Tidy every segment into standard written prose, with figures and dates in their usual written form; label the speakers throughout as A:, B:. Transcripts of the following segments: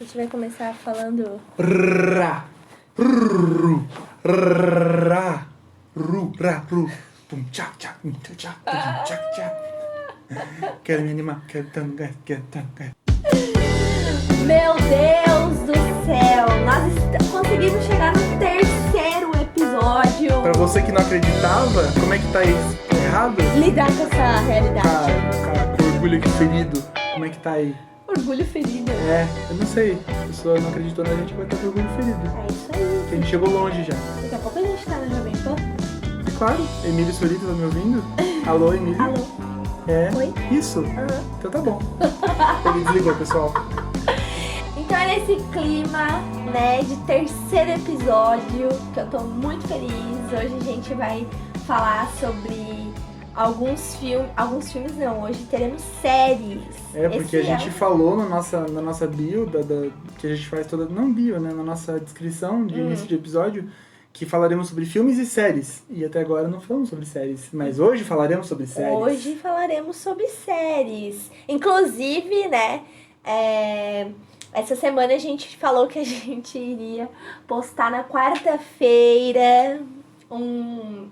A: A gente vai começar falando...
B: Ra, ru, ra, ru, pum, tchá, tchá, tchá, tchá, tchá. Quero me animar, quero tangar.
A: Meu Deus do céu! Nós conseguimos chegar no terceiro episódio.
B: Pra você que não acreditava, como é que tá isso? Tá errado?
A: Lidar com essa realidade.
B: Cara, com orgulho ferido, como é que tá aí?
A: Orgulho ferido.
B: É, eu não sei. A pessoa não acreditou na gente, vai estar com orgulho ferido.
A: É isso aí.
B: Porque a gente chegou longe já.
A: Daqui a pouco a gente tá na Jovem Pan.
B: É claro, Emílio Solito, tá me ouvindo? Alô, Emílio?
A: Alô?
B: É?
A: Oi?
B: Isso?
A: Aham.
B: Então tá bom. Ele desligou, pessoal.
A: Então é nesse clima, né, de terceiro episódio, que eu tô muito feliz. Hoje a gente vai falar sobre alguns filmes não, hoje teremos séries.
B: É, porque
A: Esse
B: a gente falou na nossa bio, que a gente faz toda, não bio, né, na nossa descrição de início de episódio, que falaremos sobre filmes e séries. E até agora não falamos sobre séries, mas hoje falaremos sobre séries.
A: Hoje falaremos sobre séries. Inclusive, né, essa semana a gente falou que a gente iria postar na quarta-feira um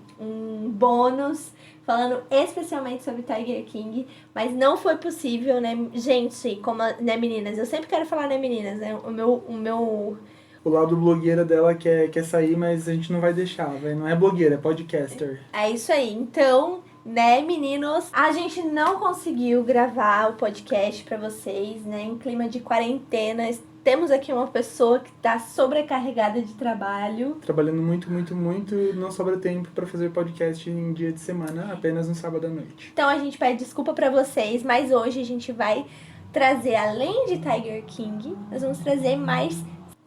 A: bônus falando especialmente sobre Tiger King, mas não foi possível, né, gente, né, meninas? Eu sempre quero falar, né, meninas? Né, o meu...
B: O lado blogueira dela quer sair, mas a gente não vai deixar, não é blogueira, é podcaster.
A: É isso aí. Então, né, meninos, a gente não conseguiu gravar o podcast pra vocês, né, em clima de quarentena. Temos aqui uma pessoa que tá sobrecarregada de trabalho.
B: Trabalhando muito, não sobra tempo pra fazer podcast em dia de semana, apenas no sábado à noite.
A: Então a gente pede desculpa pra vocês, mas hoje a gente vai trazer, além de Tiger King, nós vamos trazer mais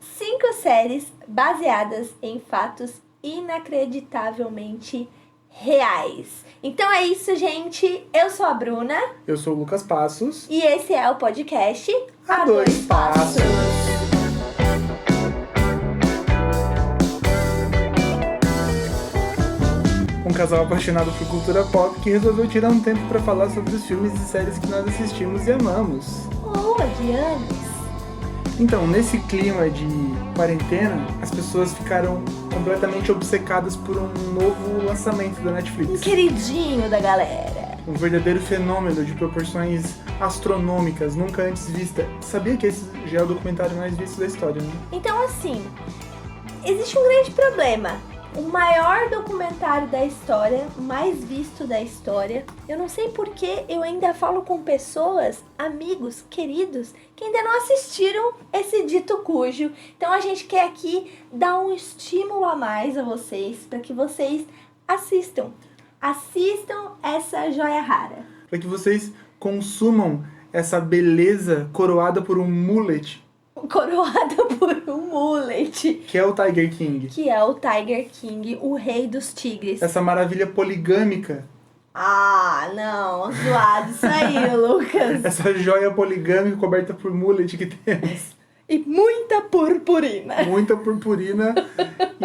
A: 5 séries baseadas em fatos inacreditavelmente reais. Então é isso, gente. Eu sou a Bruna.
B: Eu sou o Lucas Passos.
A: E esse é o podcast
B: A Dois Passos. Um casal apaixonado por cultura pop que resolveu tirar um tempo para falar sobre os filmes e séries que nós assistimos e amamos.
A: Oh, de anos.
B: Então, nesse clima de quarentena, as pessoas ficaram completamente obcecadas por um novo lançamento da Netflix.
A: Um queridinho da galera.
B: Um verdadeiro fenômeno de proporções astronômicas, nunca antes vista. Sabia que esse já é o documentário mais visto da história, né?
A: Então, assim, existe um grande problema. O maior documentário da história, o mais visto da história. Eu não sei porque eu ainda falo com pessoas, amigos, queridos, que ainda não assistiram esse dito cujo. Então a gente quer aqui dar um estímulo a mais a vocês, para que vocês assistam. Assistam essa joia rara.
B: Para que vocês consumam essa beleza coroada por um mullet.
A: Coroada por um mullet.
B: Que é o Tiger King.
A: Que é o Tiger King, o rei dos tigres.
B: Essa maravilha poligâmica.
A: Ah, não, zoado isso aí, Lucas.
B: Essa joia poligâmica coberta por mullet que temos.
A: E muita purpurina.
B: Muita purpurina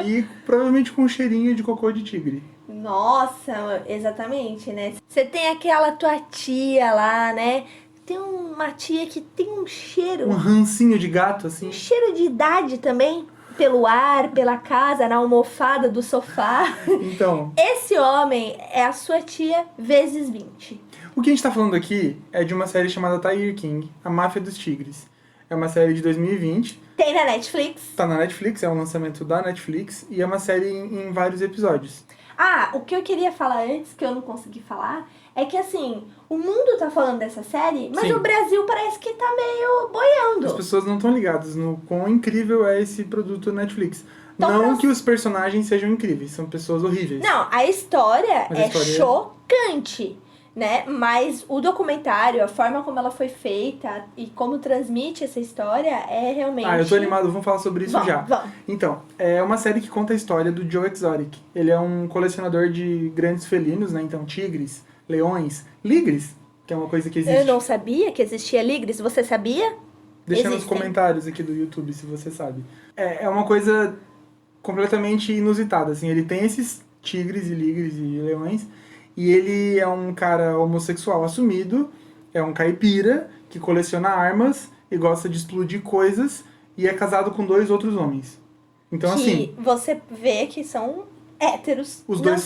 B: e provavelmente com um cheirinho de cocô de tigre.
A: Nossa, exatamente, né? Você tem aquela tua tia lá, né? Tem uma tia que tem um cheiro.
B: Um rancinho de gato, assim.
A: Um cheiro de idade também. Pelo ar, pela casa, na almofada do sofá.
B: Então.
A: Esse homem é a sua tia vezes 20.
B: O que a gente tá falando aqui é de uma série chamada Tiger King, A Máfia dos Tigres. É uma série de 2020.
A: Tem na Netflix?
B: Tá na Netflix, é um lançamento da Netflix. E é uma série em vários episódios.
A: Ah, o que eu queria falar antes, que eu não consegui falar, é que assim, o mundo tá falando dessa série, mas
B: Sim.
A: o Brasil parece que tá meio boiando.
B: As pessoas não estão ligadas no quão incrível é esse produto Netflix.
A: Então,
B: não que os personagens sejam incríveis, são pessoas horríveis.
A: Não, a história
B: Mas a
A: é
B: história é-
A: chocante, né? Mas o documentário, a forma como ela foi feita e como transmite essa história é realmente...
B: Ah, eu tô animado, vamos falar sobre isso já.
A: Vamos.
B: Então, é uma série que conta a história do Joe Exotic. Ele é um colecionador de grandes felinos, né? Então, tigres, leões, ligres, que é uma coisa que existe.
A: Eu não sabia que existia ligres, você sabia?
B: Deixa nos
A: Existem.
B: comentários aqui do YouTube se você sabe. É uma coisa completamente inusitada, assim. Ele tem esses tigres e ligres e leões, e ele é um cara homossexual assumido, é um caipira que coleciona armas e gosta de explodir coisas e é casado com 2 outros homens. Então,
A: que
B: assim...
A: você vê que são héteros.
B: Os dois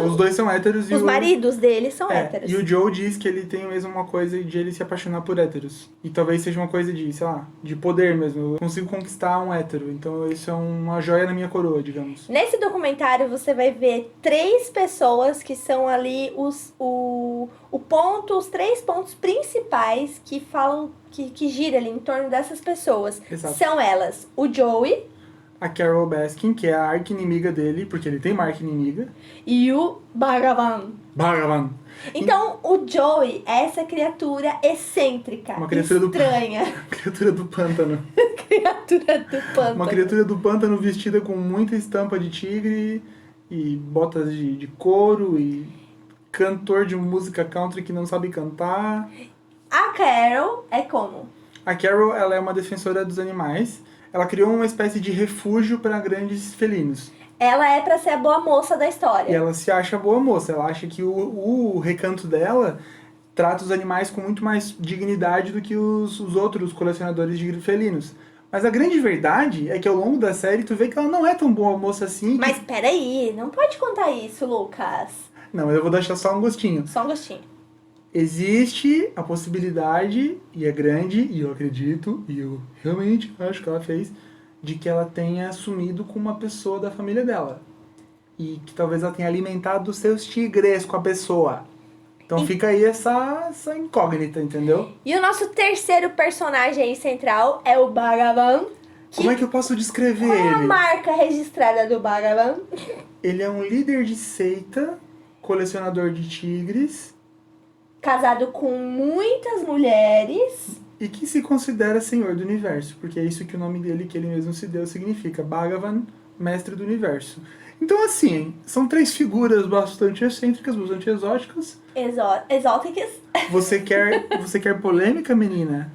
B: os dois são héteros.
A: Os maridos deles são
B: É,
A: héteros.
B: e o Joe diz que ele tem mesmo uma coisa de ele se apaixonar por héteros. E talvez seja uma coisa de, sei lá, de poder mesmo. Eu consigo conquistar um hétero. Então isso é uma joia na minha coroa, digamos.
A: Nesse documentário você vai ver 3 pessoas que são ali os 3 pontos principais que falam, que gira ali em torno dessas pessoas.
B: Exato.
A: São elas, o Joey,
B: A Carol Baskin, que é a arqui-inimiga dele, porque ele tem uma arqui-inimiga.
A: e o Bhagavan.
B: Bhagavan.
A: Então, o Joey é essa criatura excêntrica,
B: Uma criatura
A: estranha.
B: Criatura do pântano.
A: Criatura do pântano.
B: Uma criatura do pântano vestida com muita estampa de tigre e botas de couro e cantor de música country que não sabe cantar.
A: A Carol é como?
B: A Carol, ela é uma defensora dos animais. Ela criou uma espécie de refúgio para grandes felinos.
A: Ela é pra ser a boa moça da história.
B: E ela se acha boa moça. Ela acha que o recanto dela trata os animais com muito mais dignidade do que os outros colecionadores de felinos. Mas a grande verdade é que ao longo da série tu vê que ela não é tão boa moça assim.
A: Mas peraí, não pode contar isso, Lucas.
B: Não, mas eu vou deixar só um gostinho.
A: Só um gostinho.
B: Existe a possibilidade, e é grande, e eu acredito, e eu realmente acho que ela fez, de que ela tenha sumido com uma pessoa da família dela. E que talvez ela tenha alimentado os seus tigres com a pessoa. Então fica aí essa incógnita, entendeu?
A: E o nosso terceiro personagem aí central é o Bhagavan.
B: Como é que eu posso descrever
A: Qual é a
B: ele?
A: marca registrada do Bhagavan?
B: Ele é um líder de seita, colecionador de tigres,
A: Casado com muitas mulheres.
B: e que se considera senhor do universo, porque é isso que o nome dele, que ele mesmo se deu, significa. Bhagavan, mestre do universo. Então, assim, são 3 figuras bastante excêntricas, bastante exóticas.
A: Exóticas.
B: Você quer polêmica, menina?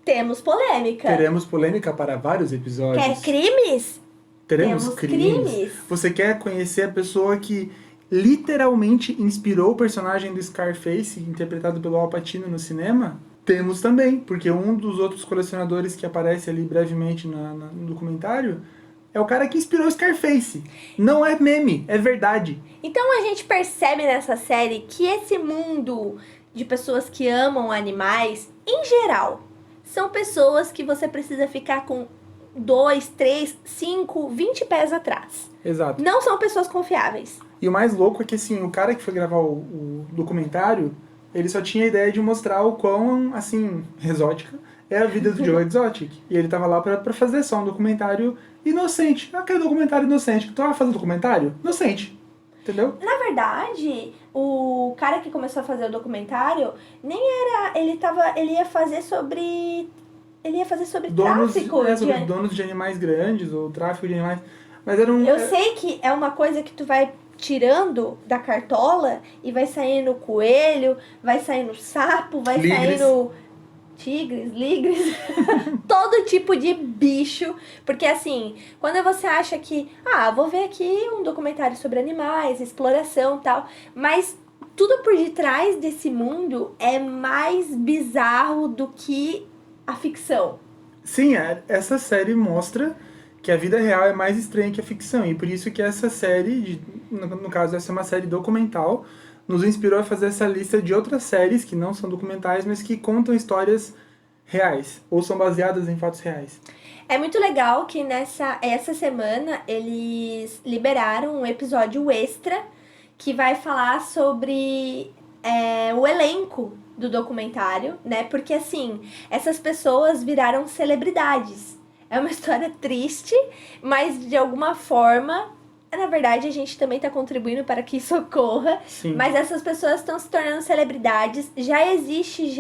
A: Temos polêmica.
B: Teremos polêmica para vários episódios.
A: Quer crimes?
B: Teremos
A: Temos
B: crimes.
A: crimes.
B: Você quer conhecer a pessoa que literalmente inspirou o personagem do Scarface, interpretado pelo Al Pacino no cinema? Temos também, porque um dos outros colecionadores que aparece ali brevemente no documentário é o cara que inspirou o Scarface. Não é meme, é verdade.
A: Então a gente percebe nessa série que esse mundo de pessoas que amam animais, em geral, são pessoas que você precisa ficar com 2, 3, 5, 20 pés atrás.
B: Exato.
A: Não são pessoas confiáveis.
B: E o mais louco é que, assim, o cara que foi gravar o documentário, ele só tinha a ideia de mostrar o quão, assim, exótica é a vida do Joe Exotic. E ele tava lá pra fazer só um documentário inocente. Aquele documentário inocente. Tu tava fazendo documentário? Inocente. Entendeu?
A: Na verdade, o cara que começou a fazer o documentário nem era... Ele ia fazer sobre tráfico de
B: sobre donos de animais grandes, ou tráfico de animais. Mas era um...
A: Eu sei que é uma coisa que tu vai tirando da cartola e vai saindo coelho, vai saindo sapo, vai
B: Ligres.
A: saindo tigres, ligres, todo tipo de bicho. Porque assim, quando você acha que, vou ver aqui um documentário sobre animais, exploração e tal, mas tudo por detrás desse mundo é mais bizarro do que a ficção.
B: Sim, essa série mostra que a vida real é mais estranha que a ficção. E por isso que essa série, no caso, essa é uma série documental, nos inspirou a fazer essa lista de outras séries que não são documentais, mas que contam histórias reais, ou são baseadas em fatos reais.
A: É muito legal que essa semana eles liberaram um episódio extra que vai falar sobre o elenco do documentário, né? Porque assim, essas pessoas viraram celebridades. É uma história triste, mas de alguma forma, na verdade, a gente também está contribuindo para que isso ocorra.
B: Sim.
A: Mas essas pessoas estão se tornando celebridades. Já existe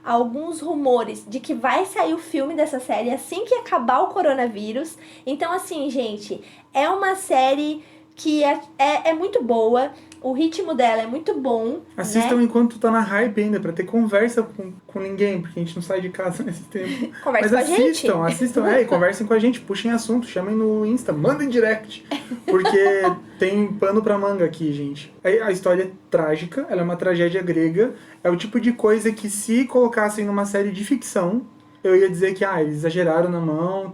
A: alguns rumores de que vai sair o filme dessa série assim que acabar o coronavírus. Então, assim, gente, é uma série que é muito boa. O ritmo dela é muito bom.
B: Assistam
A: né?
B: enquanto tu tá na hype ainda, pra ter conversa com ninguém, porque a gente não sai de casa nesse tempo.
A: Conversa
B: Mas
A: com a gente.
B: assistam, e conversem com a gente, puxem assunto, chamem no Insta, mandem direct, porque tem pano pra manga aqui, gente. A história é trágica, ela é uma tragédia grega, é o tipo de coisa que se colocassem numa série de ficção, eu ia dizer que eles exageraram na mão,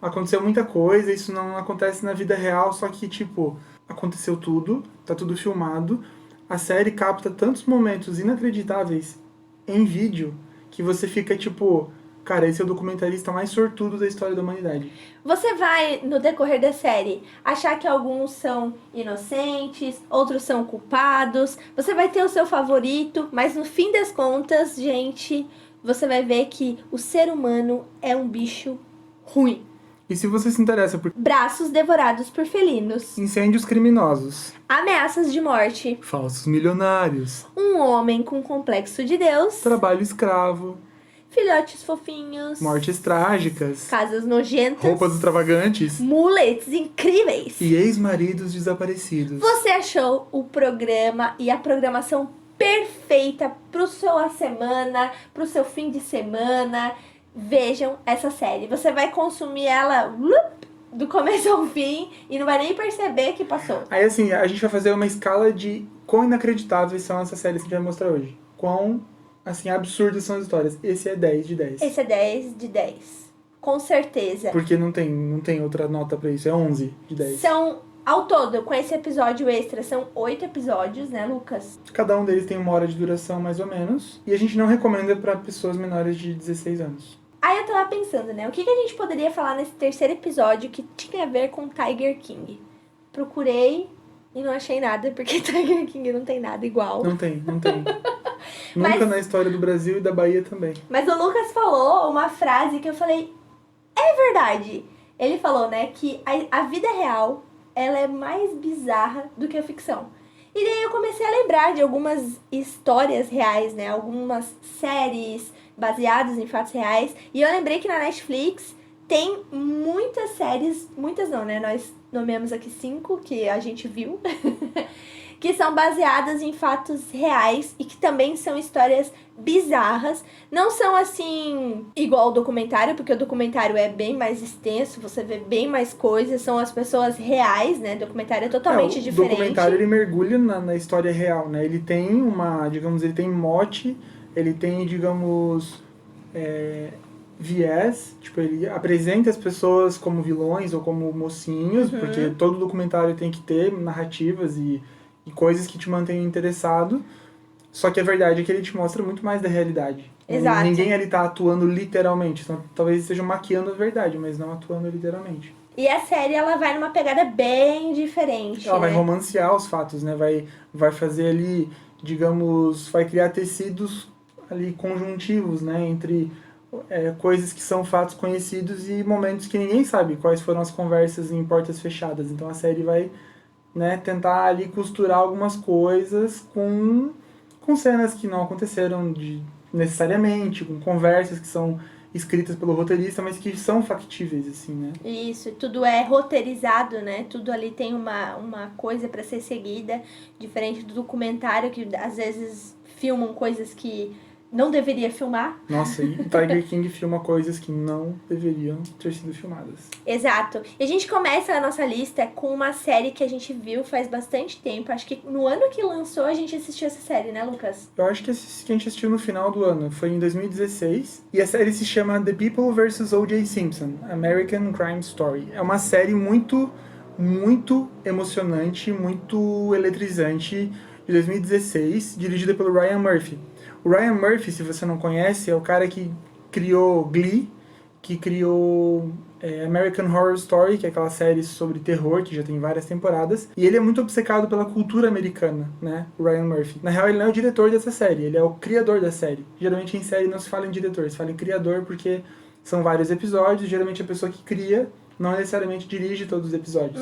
B: aconteceu muita coisa, isso não acontece na vida real, só que, tipo, aconteceu tudo, tá tudo filmado. A série capta tantos momentos inacreditáveis em vídeo que você fica, tipo, cara, esse é o documentarista mais sortudo da história da humanidade.
A: Você vai, no decorrer da série, achar que alguns são inocentes, outros são culpados. Você vai ter o seu favorito, mas no fim das contas, gente, você vai ver que o ser humano é um bicho ruim.
B: E se você se interessa por
A: Braços devorados por felinos,
B: incêndios criminosos,
A: ameaças de morte,
B: falsos milionários,
A: um homem com complexo de Deus,
B: trabalho escravo,
A: filhotes fofinhos,
B: mortes trágicas,
A: casas nojentas,
B: roupas extravagantes
A: muletes incríveis,
B: e ex-maridos desaparecidos.
A: você achou o programa e a programação perfeita pro sua semana, pro seu fim de semana. Vejam essa série. Você vai consumir ela do começo ao fim e não vai nem perceber que passou.
B: Aí, assim, a gente vai fazer uma escala de quão inacreditáveis são essas séries que a gente vai mostrar hoje. Quão, assim, absurdas são as histórias. Esse é 10 de 10.
A: Esse é 10 de 10. Com certeza.
B: Porque não tem outra nota pra isso. É 11 de 10.
A: São, ao todo, com esse episódio extra, são 8 episódios, né, Lucas?
B: Cada um deles tem 1 hora de duração, mais ou menos. E a gente não recomenda pra pessoas menores de 16 anos.
A: Aí eu tava pensando, né, o que a gente poderia falar nesse terceiro episódio que tinha a ver com Tiger King? Procurei e não achei nada, porque Tiger King não tem nada igual.
B: Não tem.
A: Mas-
B: Nunca na história do Brasil e da Bahia também.
A: Mas o Lucas falou uma frase que eu falei, é verdade. Ele falou, né, que a vida real, ela é mais bizarra do que a ficção. E daí eu comecei a lembrar de algumas histórias reais, né, algumas séries baseadas em fatos reais. E eu lembrei que na Netflix tem muitas séries, muitas não, né, nós nomeamos aqui 5 que a gente viu, que são baseadas em fatos reais e que também são histórias bizarras. Não são assim igual o documentário, porque o documentário é bem mais extenso, você vê bem mais coisas, são as pessoas reais, né? O documentário é totalmente diferente.
B: O documentário, ele mergulha na história real, né? Ele tem ele tem mote, ele tem, viés, tipo, ele apresenta as pessoas como vilões ou como mocinhos, porque todo documentário tem que ter narrativas e coisas que te mantêm interessado. Só que a verdade é que ele te mostra muito mais da realidade.
A: Exato.
B: Ninguém ali tá atuando literalmente. Então, talvez estejam maquiando a verdade, mas não atuando literalmente.
A: E a série, ela vai numa pegada bem diferente,
B: Ela
A: né?
B: vai romancear os fatos, né? Vai fazer ali, vai criar tecidos ali conjuntivos, né? Entre coisas que são fatos conhecidos e momentos que ninguém sabe quais foram as conversas em portas fechadas. Então a série vai, né, tentar ali costurar algumas coisas com cenas que não aconteceram necessariamente, com conversas que são escritas pelo roteirista, mas que são factíveis, assim, né?
A: Isso, tudo é roteirizado, né? Tudo ali tem uma coisa pra ser seguida, diferente do documentário, que às vezes filmam coisas que não deveria filmar.
B: Nossa, e Tiger King filma coisas que não deveriam ter sido filmadas.
A: Exato. E a gente começa a nossa lista com uma série que a gente viu faz bastante tempo. Acho que no ano que lançou a gente assistiu essa série, né, Lucas?
B: Eu acho que a gente assistiu no final do ano, foi em 2016. E a série se chama The People vs. O.J. Simpson, American Crime Story. É uma série muito, muito emocionante, muito eletrizante, de 2016, dirigida pelo Ryan Murphy. O Ryan Murphy, se você não conhece, é o cara que criou Glee, que criou American Horror Story, que é aquela série sobre terror, que já tem várias temporadas. E ele é muito obcecado pela cultura americana, né? O Ryan Murphy. Na real, ele não é o diretor dessa série, ele é o criador da série. Geralmente em série não se fala em diretor, se fala em criador porque são vários episódios, geralmente a pessoa que cria não necessariamente dirige todos os episódios.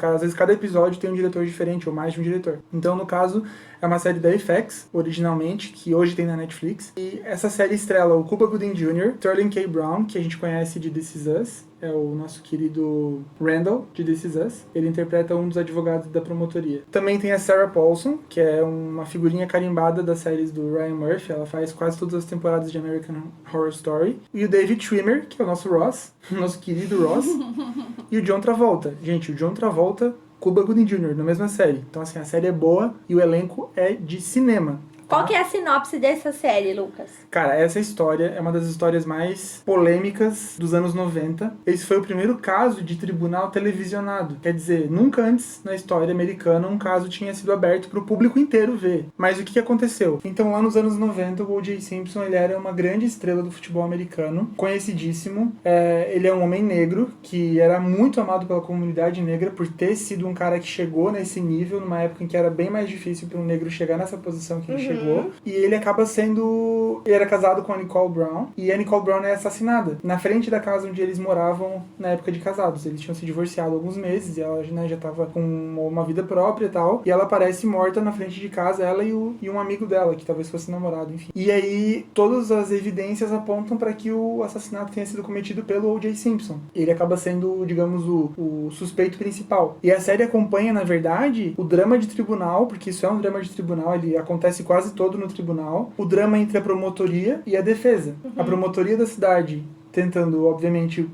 B: Às vezes cada episódio tem um diretor diferente, ou mais de um diretor. Então, no caso, é uma série da FX, originalmente, que hoje tem na Netflix. E essa série estrela o Cuba Gooding Jr., Sterling K. Brown, que a gente conhece de This Is Us, é o nosso querido Randall, de This Is Us. Ele interpreta um dos advogados da promotoria. Também tem a Sarah Paulson, que é uma figurinha carimbada das séries do Ryan Murphy. Ela faz quase todas as temporadas de American Horror Story. E o David Schwimmer, que é o nosso Ross, o nosso querido Ross. E o John Travolta. Gente, o John Travolta, Cuba Gooding Jr., na mesma série. Então, assim, a série é boa e o elenco é de cinema.
A: Qual que é a sinopse dessa série, Lucas?
B: Cara, essa história é uma das histórias mais polêmicas dos anos 90. Esse foi o primeiro caso de tribunal televisionado. Quer dizer, nunca antes na história americana um caso tinha sido aberto para o público inteiro ver. Mas o que aconteceu? Então, lá nos anos 90, o O.J. Simpson ele era uma grande estrela do futebol americano, conhecidíssimo. Ele é um homem negro que era muito amado pela comunidade negra por ter sido um cara que chegou nesse nível numa época em que era bem mais difícil para um negro chegar nessa posição que ele chegou. E ele acaba sendo... Ele era casado com a Nicole Brown, e a Nicole Brown é assassinada na frente da casa onde eles moravam na época de casados. Eles tinham se divorciado há alguns meses, e ela, né, já estava com uma vida própria e tal, e ela aparece morta na frente de casa, ela e um amigo dela, que talvez fosse namorado, enfim. E aí, todas as evidências apontam para que o assassinato tenha sido cometido pelo O.J. Simpson. Ele acaba sendo, digamos, o suspeito principal. E a série acompanha, na verdade, o drama de tribunal, porque isso é um drama de tribunal, ele acontece quase todo no tribunal, o drama entre a promotoria e a defesa. A promotoria da cidade tentando, obviamente,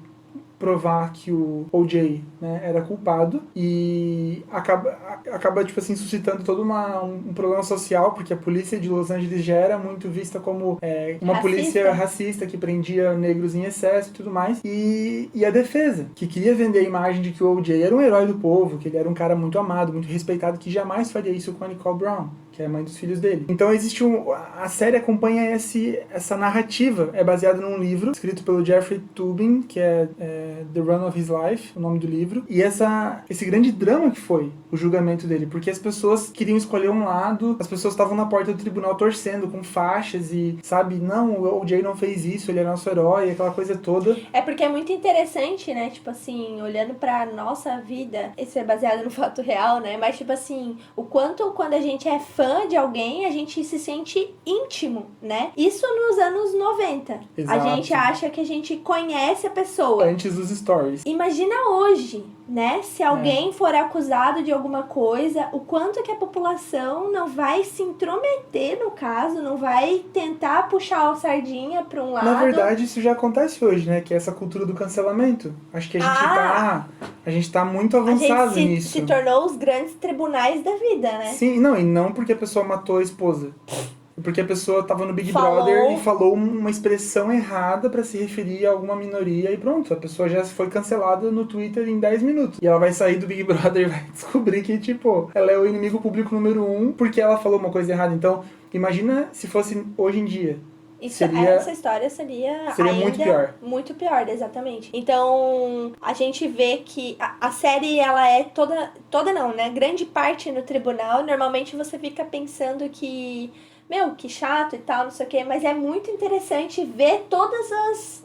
B: provar que o O.J., né, era culpado, e acaba tipo assim, suscitando todo um problema social, porque a polícia de Los Angeles já era muito vista como uma polícia racista que prendia negros em excesso e tudo mais, e a defesa, que queria vender a imagem de que o O.J. era um herói do povo, que ele era um cara muito amado, muito respeitado, que jamais faria isso com a Nicole Brown, que é a mãe dos filhos dele. Então existe a série acompanha essa narrativa, é baseada num livro escrito pelo Jeffrey Toobin, que é The Run of His Life, o nome do livro, e esse grande drama que foi o julgamento dele, porque as pessoas queriam escolher um lado, as pessoas estavam na porta do tribunal torcendo com faixas e, sabe, não, o O.J. não fez isso, ele é nosso herói, aquela coisa toda.
A: É porque é muito interessante, né, tipo assim, olhando pra nossa vida, isso é baseado no fato real, né, mas tipo assim, o quanto quando a gente é fã de alguém, a gente se sente íntimo, né, isso nos anos 90.
B: Exato.
A: A gente acha que a gente conhece a pessoa.
B: Antes dos stories.
A: Imagina hoje, né? Se alguém for acusado de alguma coisa, o quanto que a população não vai se intrometer no caso, não vai tentar puxar a sardinha pra um lado.
B: Na verdade, isso já acontece hoje, né? Que é essa cultura do cancelamento. Acho que a gente tá muito avançado nisso.
A: Se tornou os grandes tribunais da vida, né?
B: Sim, não, e não porque a pessoa matou a esposa. Porque a pessoa tava no Big Brother e falou uma expressão errada pra se referir a alguma minoria e pronto, a pessoa já foi cancelada no Twitter em 10 minutos. E ela vai sair do Big Brother e vai descobrir que, tipo, ela é o inimigo público número 1 porque ela falou uma coisa errada. Então, imagina se fosse hoje em dia.
A: Essa história seria ainda
B: muito pior.
A: Muito pior, exatamente. Então, a gente vê que a série, ela é toda não, né? Grande parte no tribunal. Normalmente você fica pensando que... que chato e tal, não sei o quê, mas é muito interessante ver todas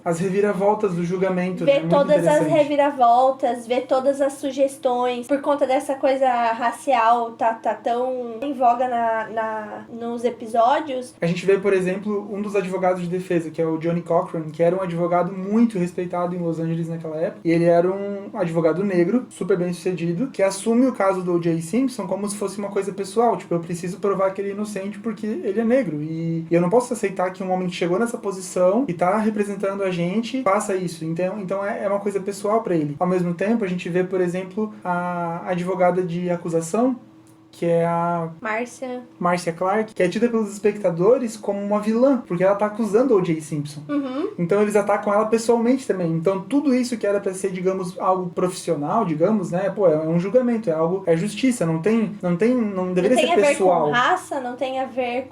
A: as
B: reviravoltas do julgamento.
A: Ver todas as reviravoltas, ver todas as sugestões, por conta dessa coisa racial tá tão em voga nos episódios.
B: A gente vê, por exemplo, um dos advogados de defesa, que é o Johnny Cochran, que era um advogado muito respeitado em Los Angeles naquela época, e ele era um advogado negro, super bem sucedido, que assume o caso do O.J. Simpson como se fosse uma coisa pessoal, tipo, eu preciso provar que ele é inocente porque ele é negro, e eu não posso aceitar que um homem que chegou nessa posição e tá representando a gente faça isso, então é uma coisa pessoal pra ele. Ao mesmo tempo, a gente vê, por exemplo, a advogada de acusação, que é a Marcia Clark, que é tida pelos espectadores como uma vilã, porque ela tá acusando o O.J. Simpson. Então eles atacam ela pessoalmente também. Então tudo isso que era pra ser, digamos, algo profissional, digamos, né, é um julgamento, é justiça, não deveria ser pessoal.
A: Não tem a ver com raça, não tem a ver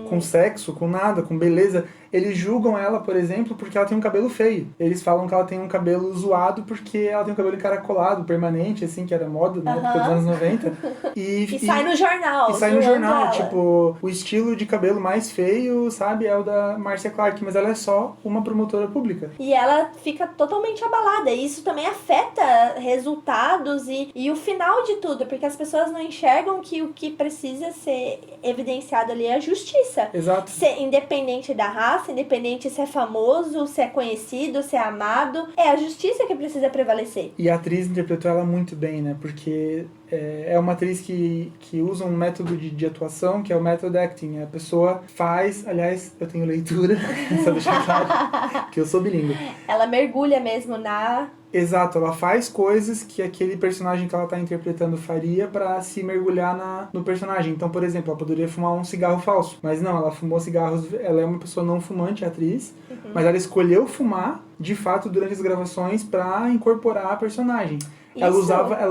A: com
B: sexo, com nada, com beleza. Eles julgam ela, por exemplo, porque ela tem um cabelo feio. Eles falam que ela tem um cabelo zoado porque ela tem um cabelo encaracolado, permanente, assim, que era moda na época dos anos 90.
A: E sai no jornal.
B: E sai no jornal, tipo, o estilo de cabelo mais feio, sabe, é o da Marcia Clark, mas ela é só uma promotora pública.
A: E ela fica totalmente abalada. E isso também afeta resultados e o final de tudo, porque as pessoas não enxergam que o que precisa ser evidenciado ali é a justiça.
B: Exato.
A: Independente da raça, independente se é famoso, se é conhecido, se é amado, é a justiça que precisa prevalecer.
B: E a atriz interpretou ela muito bem, né? Porque é uma atriz que usa um método de atuação, que é o method acting. A pessoa faz... Aliás, eu tenho leitura, só deixar claro, que eu sou bilíngue.
A: Ela mergulha mesmo na...
B: Exato, ela faz coisas que aquele personagem que ela tá interpretando faria pra se mergulhar no personagem. Então, por exemplo, ela poderia fumar um cigarro falso. Mas não, ela fumou cigarros... Ela é uma pessoa não fumante, atriz. Mas ela escolheu fumar, de fato, durante as gravações pra incorporar a personagem. Ela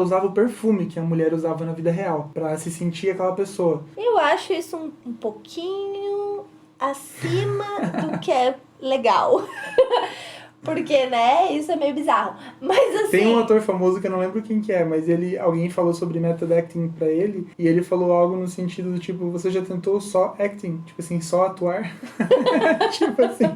B: usava o perfume que a mulher usava na vida real, pra se sentir aquela pessoa.
A: Eu acho isso um pouquinho acima do que é legal. Porque, né, isso é meio bizarro. Mas assim...
B: Tem um ator famoso que eu não lembro quem que é, mas alguém falou sobre method acting pra ele, e ele falou algo no sentido do tipo, você já tentou só acting? Tipo assim, só atuar? Tipo assim...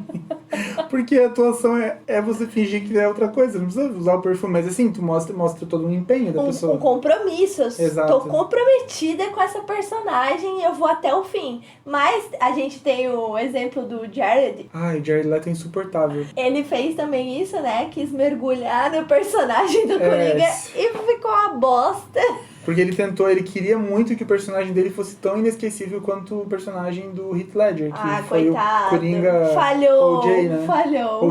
B: Porque a atuação é você fingir que é outra coisa, não precisa usar o perfume, mas assim, tu mostra todo um empenho da pessoa.
A: Um compromisso.
B: Exato.
A: Tô comprometida com essa personagem e eu vou até o fim. Mas a gente tem o exemplo do Jared.
B: Ai, o Jared Leto é insuportável.
A: Ele fez também isso, né? Quis mergulhar no personagem do Coringa e ficou uma bosta.
B: Porque ele queria muito que o personagem dele fosse tão inesquecível quanto o personagem do Heath Ledger, que foi
A: coitado.
B: o Coringa
A: Falhou,
B: OJ, né?
A: Falhou.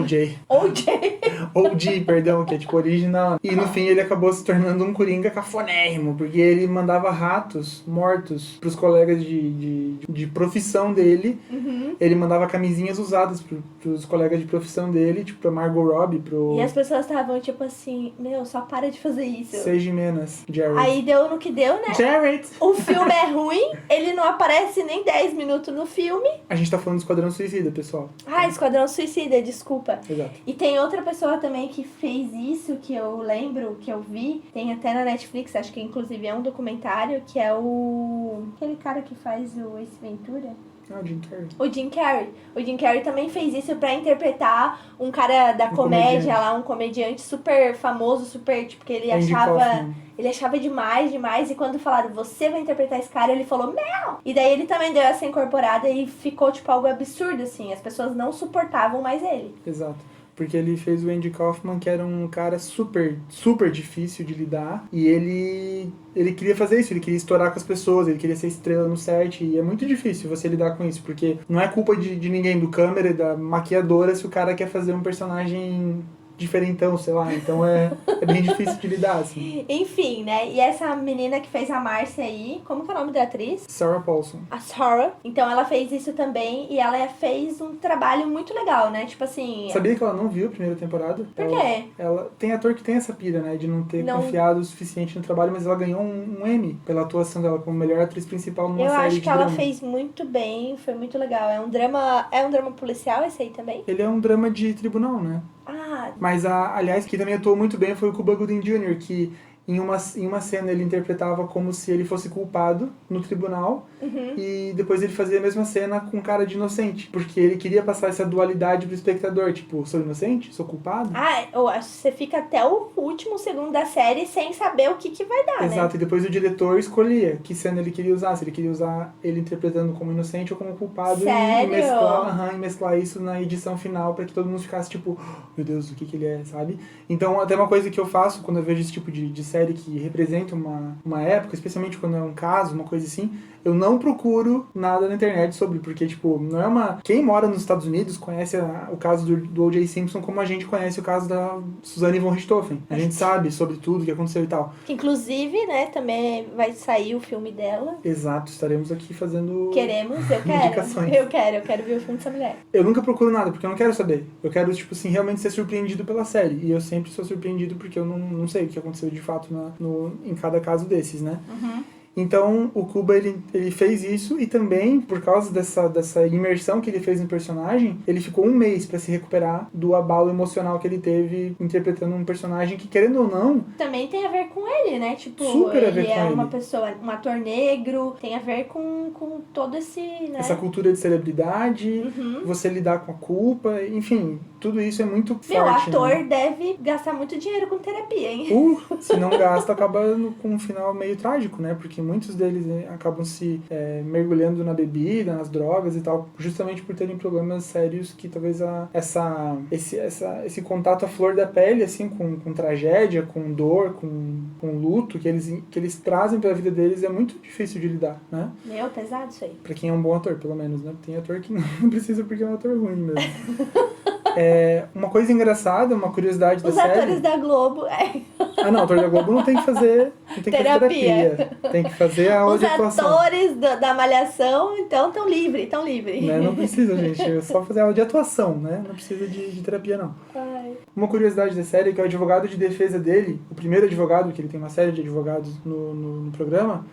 B: OJ, perdão, que é tipo original. E no fim ele acabou se tornando um Coringa cafonérrimo, porque ele mandava ratos mortos pros colegas de profissão dele.
A: Uhum.
B: Ele mandava camisinhas usadas pros colegas de profissão dele, tipo pra Margot Robbie,
A: E as pessoas estavam tipo assim, meu, só para de fazer isso.
B: Seis menos, Jared.
A: Aí deu no que deu, né?
B: Jared!
A: O filme é ruim, ele não aparece nem 10 minutos no filme.
B: A gente tá falando do Esquadrão Suicida, pessoal.
A: Esquadrão Suicida, desculpa.
B: Exato.
A: E tem outra pessoa também que fez isso, que eu lembro, que eu vi, tem até na Netflix, acho que inclusive é um documentário, que é aquele cara que faz o Ace Ventura.
B: O Jim Carrey.
A: O Jim Carrey. O Jim Carrey também fez isso pra interpretar um cara da comédia lá, um comediante super famoso, super, tipo, que ele achava demais, e quando falaram, você vai interpretar esse cara, ele falou, não! E daí ele também deu essa incorporada e ficou, tipo, algo absurdo, assim, as pessoas não suportavam mais ele.
B: Exato. Porque ele fez o Andy Kaufman, que era um cara super, super difícil de lidar. E ele queria fazer isso, ele queria estourar com as pessoas, ele queria ser estrela no set. E é muito difícil você lidar com isso, porque não é culpa de ninguém, do câmera e da maquiadora, se o cara quer fazer um personagem diferentão, sei lá. Então é bem difícil de lidar, assim.
A: Enfim, né? E essa menina que fez a Márcia aí, como que é o nome da atriz?
B: Sarah Paulson.
A: A Sarah. Então ela fez isso também e ela fez um trabalho muito legal, né? Tipo assim...
B: Sabia que ela não viu a primeira temporada?
A: Por quê?
B: Ela tem ator que tem essa pira, né? De não ter confiado o suficiente no trabalho, mas ela ganhou um Emmy pela atuação dela como melhor atriz principal numa série de drama.
A: Eu acho que ela fez muito bem, foi muito legal. É um drama policial esse aí também?
B: Ele é um drama de tribunal, né? Mas, aliás, que também atuou muito bem foi o Cuba Gooding Jr., que em uma cena ele interpretava como se ele fosse culpado no tribunal, e depois ele fazia a mesma cena com cara de inocente, porque ele queria passar essa dualidade pro espectador, tipo, sou inocente? Sou culpado?
A: Eu acho que você fica até o último segundo da série sem saber o que vai dar,
B: Exato, e depois o diretor escolhia que cena ele queria usar, se ele queria usar ele interpretando como inocente ou como culpado.
A: Sério?
B: E mesclar isso na edição final pra que todo mundo ficasse tipo, oh, meu Deus, o que ele é, sabe? Então, até uma coisa que eu faço quando eu vejo esse tipo de série que representa uma época, especialmente quando é um caso, uma coisa assim, eu não procuro nada na internet sobre, porque, tipo, não é uma... Quem mora nos Estados Unidos conhece o caso do O.J. Simpson como a gente conhece o caso da Suzanne von Richthofen. A gente sabe sobre tudo que aconteceu e tal.
A: Que, inclusive, né, também vai sair o filme dela.
B: Exato, estaremos aqui fazendo...
A: Indicações. Eu quero ver o filme dessa mulher.
B: Eu nunca procuro nada, porque eu não quero saber. Eu quero, tipo assim, realmente ser surpreendido pela série. E eu sempre sou surpreendido porque eu não sei o que aconteceu de fato em cada caso desses, né? Então, o Cuba, ele fez isso e também, por causa dessa imersão que ele fez no personagem, ele ficou 1 mês pra se recuperar do abalo emocional que ele teve interpretando um personagem que, querendo ou não...
A: Também tem a ver com ele, né? Tipo,
B: super a ver com
A: ele é uma pessoa, um ator negro, tem a ver com todo esse, né?
B: Essa cultura de celebridade, você lidar com a culpa, enfim... tudo isso é muito
A: Meu,
B: forte.
A: ator
B: né?
A: deve gastar muito dinheiro com terapia, hein?
B: Se não gasta, acaba com um final meio trágico, né? Porque muitos deles acabam se mergulhando na bebida, nas drogas e tal, justamente por terem problemas sérios que talvez esse contato à flor da pele, assim, com tragédia, com dor, com luto, que eles trazem pra vida deles é muito difícil de lidar, né?
A: Meu, pesado isso aí.
B: Pra quem é um bom ator, pelo menos, né? Tem ator que não precisa porque é um ator ruim mesmo. Uma coisa engraçada, uma curiosidade da série...
A: Os atores da Globo...
B: Ah, não, ator da Globo não tem que fazer terapia. Tem que fazer a aula
A: Os
B: de atuação.
A: atores da Malhação, então, estão livres.
B: Né? Não precisa, gente. É só fazer aula de atuação, né? Não precisa de terapia, não.
A: Ai.
B: Uma curiosidade da série é que o advogado de defesa dele, o primeiro advogado, que ele tem uma série de advogados no programa,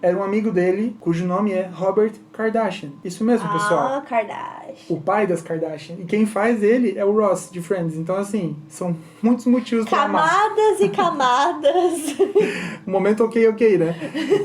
B: era um amigo dele, cujo nome é Robert Kardashian. Isso mesmo, pessoal.
A: Kardashian.
B: O pai das Kardashian. E quem faz ele é o Ross, de Friends. Então, assim, são muitos motivos pra amar.
A: Camadas e camadas.
B: Um momento ok, né?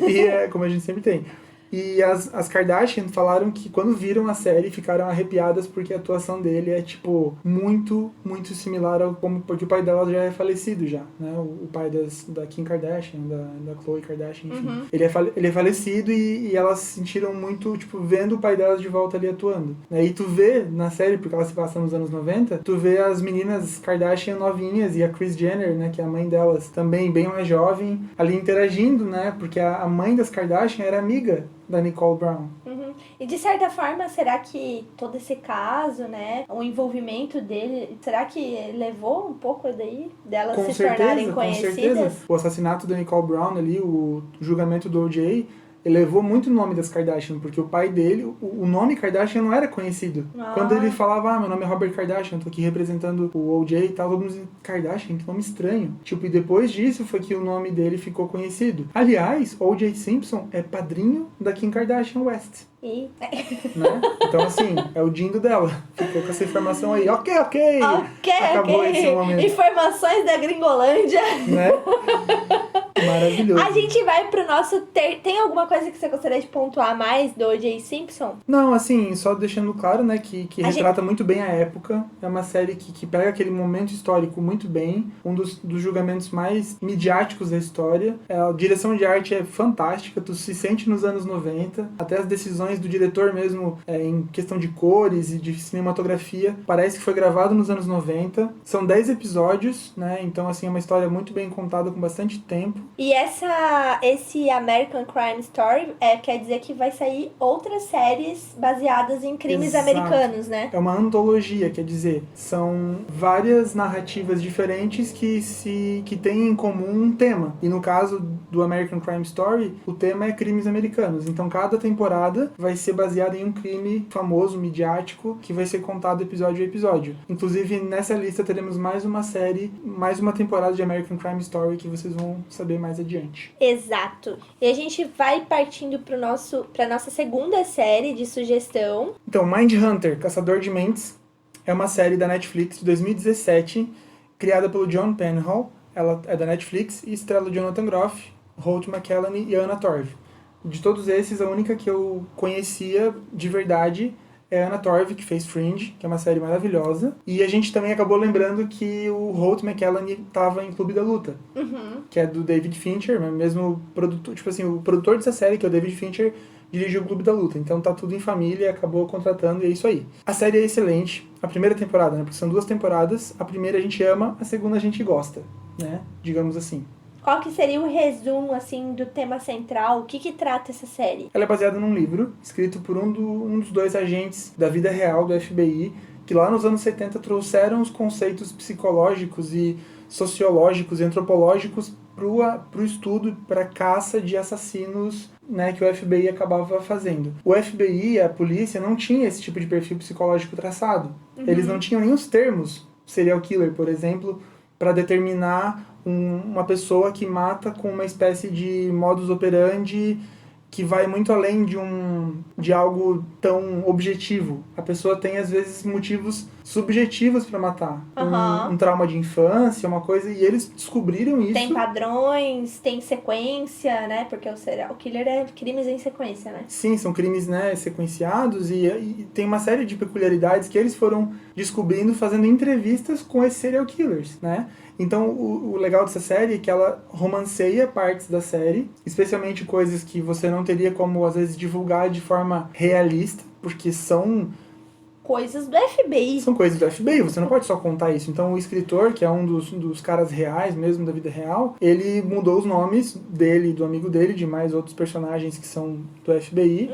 B: E como a gente sempre tem. E as Kardashian falaram que quando viram a série ficaram arrepiadas porque a atuação dele é, tipo, muito, muito similar ao porque o pai dela já é falecido já, né? O pai da Kim Kardashian, da Khloe Kardashian, enfim. Ele é falecido e elas se sentiram muito, tipo, vendo o pai delas de volta ali atuando. Né? E tu vê na série, porque ela se passa nos anos 90, tu vê as meninas Kardashian novinhas e a Kris Jenner, né, que é a mãe delas, também bem mais jovem, ali interagindo, né? Porque a mãe das Kardashian era amiga da Nicole Brown.
A: E de certa forma, será que todo esse caso, né, o envolvimento dele, será que levou um pouco daí delas se tornarem conhecidas?
B: Com certeza. O assassinato da Nicole Brown ali, o julgamento do O.J., elevou muito o nome das Kardashian, porque o pai dele, o nome Kardashian não era conhecido. Quando ele falava, meu nome é Robert Kardashian, tô aqui representando o O.J. e tal, todo mundo dizia, Kardashian, que nome estranho. Tipo, e depois disso foi que o nome dele ficou conhecido. Aliás, O.J. Simpson é padrinho da Kim Kardashian West.
A: Né?
B: Então, assim, é o dindo dela. Ficou com essa informação aí. Ok. Acabou esse momento.
A: Informações da Gringolândia.
B: Né? Maravilhoso.
A: A gente vai pro nosso... Tem alguma coisa que você gostaria de pontuar mais do O.J. Simpson?
B: Não, assim, só deixando claro, né, que retrata muito bem a época. É uma série que pega aquele momento histórico muito bem. Um dos julgamentos mais midiáticos da história. A direção de arte é fantástica. Tu se sente nos anos 90. Até as decisões do diretor mesmo, em questão de cores e de cinematografia, parece que foi gravado nos anos 90. São 10 episódios, né? Então, assim, é uma história muito bem contada, com bastante tempo.
A: E esse American Crime Story quer dizer que vai sair outras séries baseadas em crimes americanos, né?
B: É uma antologia, quer dizer, são várias narrativas diferentes que têm em comum um tema. E no caso do American Crime Story, o tema é crimes americanos. Então, cada temporada vai ser baseada em um crime famoso, midiático, que vai ser contado episódio a episódio. Inclusive, nessa lista teremos mais uma série, mais uma temporada de American Crime Story que vocês vão saber mais adiante.
A: Exato. E a gente vai partindo pra nossa segunda série de sugestão.
B: Então, Mindhunter, Caçador de Mentes, é uma série da Netflix de 2017, criada pelo John Penhall. Ela é da Netflix e estrela Jonathan Groff, Holt McCallany e Anna Torv. De todos esses, a única que eu conhecia de verdade é a Anna Torv, que fez Fringe, que é uma série maravilhosa. E a gente também acabou lembrando que o Holt McCallany estava em Clube da Luta, que é do David Fincher, mesmo produtor, tipo assim, o produtor dessa série, que é o David Fincher, dirigiu o Clube da Luta. Então tá tudo em família, acabou contratando e é isso aí. A série é excelente. A primeira temporada, né? Porque são 2 temporadas. A primeira a gente ama, a segunda a gente gosta, né? Digamos assim.
A: Qual que seria o resumo, assim, do tema central? O que trata essa série?
B: Ela é baseada num livro escrito por um dos 2 agentes da vida real do FBI, que lá nos anos 70 trouxeram os conceitos psicológicos e sociológicos e antropológicos pro estudo, para caça de assassinos, né, que o FBI acabava fazendo. O FBI, a polícia, não tinha esse tipo de perfil psicológico traçado. Eles não tinham nem os termos serial killer, por exemplo, para determinar uma pessoa que mata com uma espécie de modus operandi que vai muito além de algo tão objetivo. A pessoa tem, às vezes, motivos subjetivos para matar. Um trauma de infância, uma coisa, e eles descobriram isso.
A: Tem padrões, tem sequência, né? Porque o serial killer é crimes em sequência, né?
B: Sim, são crimes, né, sequenciados e tem uma série de peculiaridades que eles foram descobrindo fazendo entrevistas com esses serial killers, né? Então, o legal dessa série é que ela romanceia partes da série, especialmente coisas que você não teria como, às vezes, divulgar de forma realista, porque são
A: coisas do FBI.
B: São coisas do FBI, você não pode só contar isso. Então o escritor, que é um dos caras reais mesmo da vida real, ele mudou os nomes dele, do amigo dele, de mais outros personagens que são do FBI.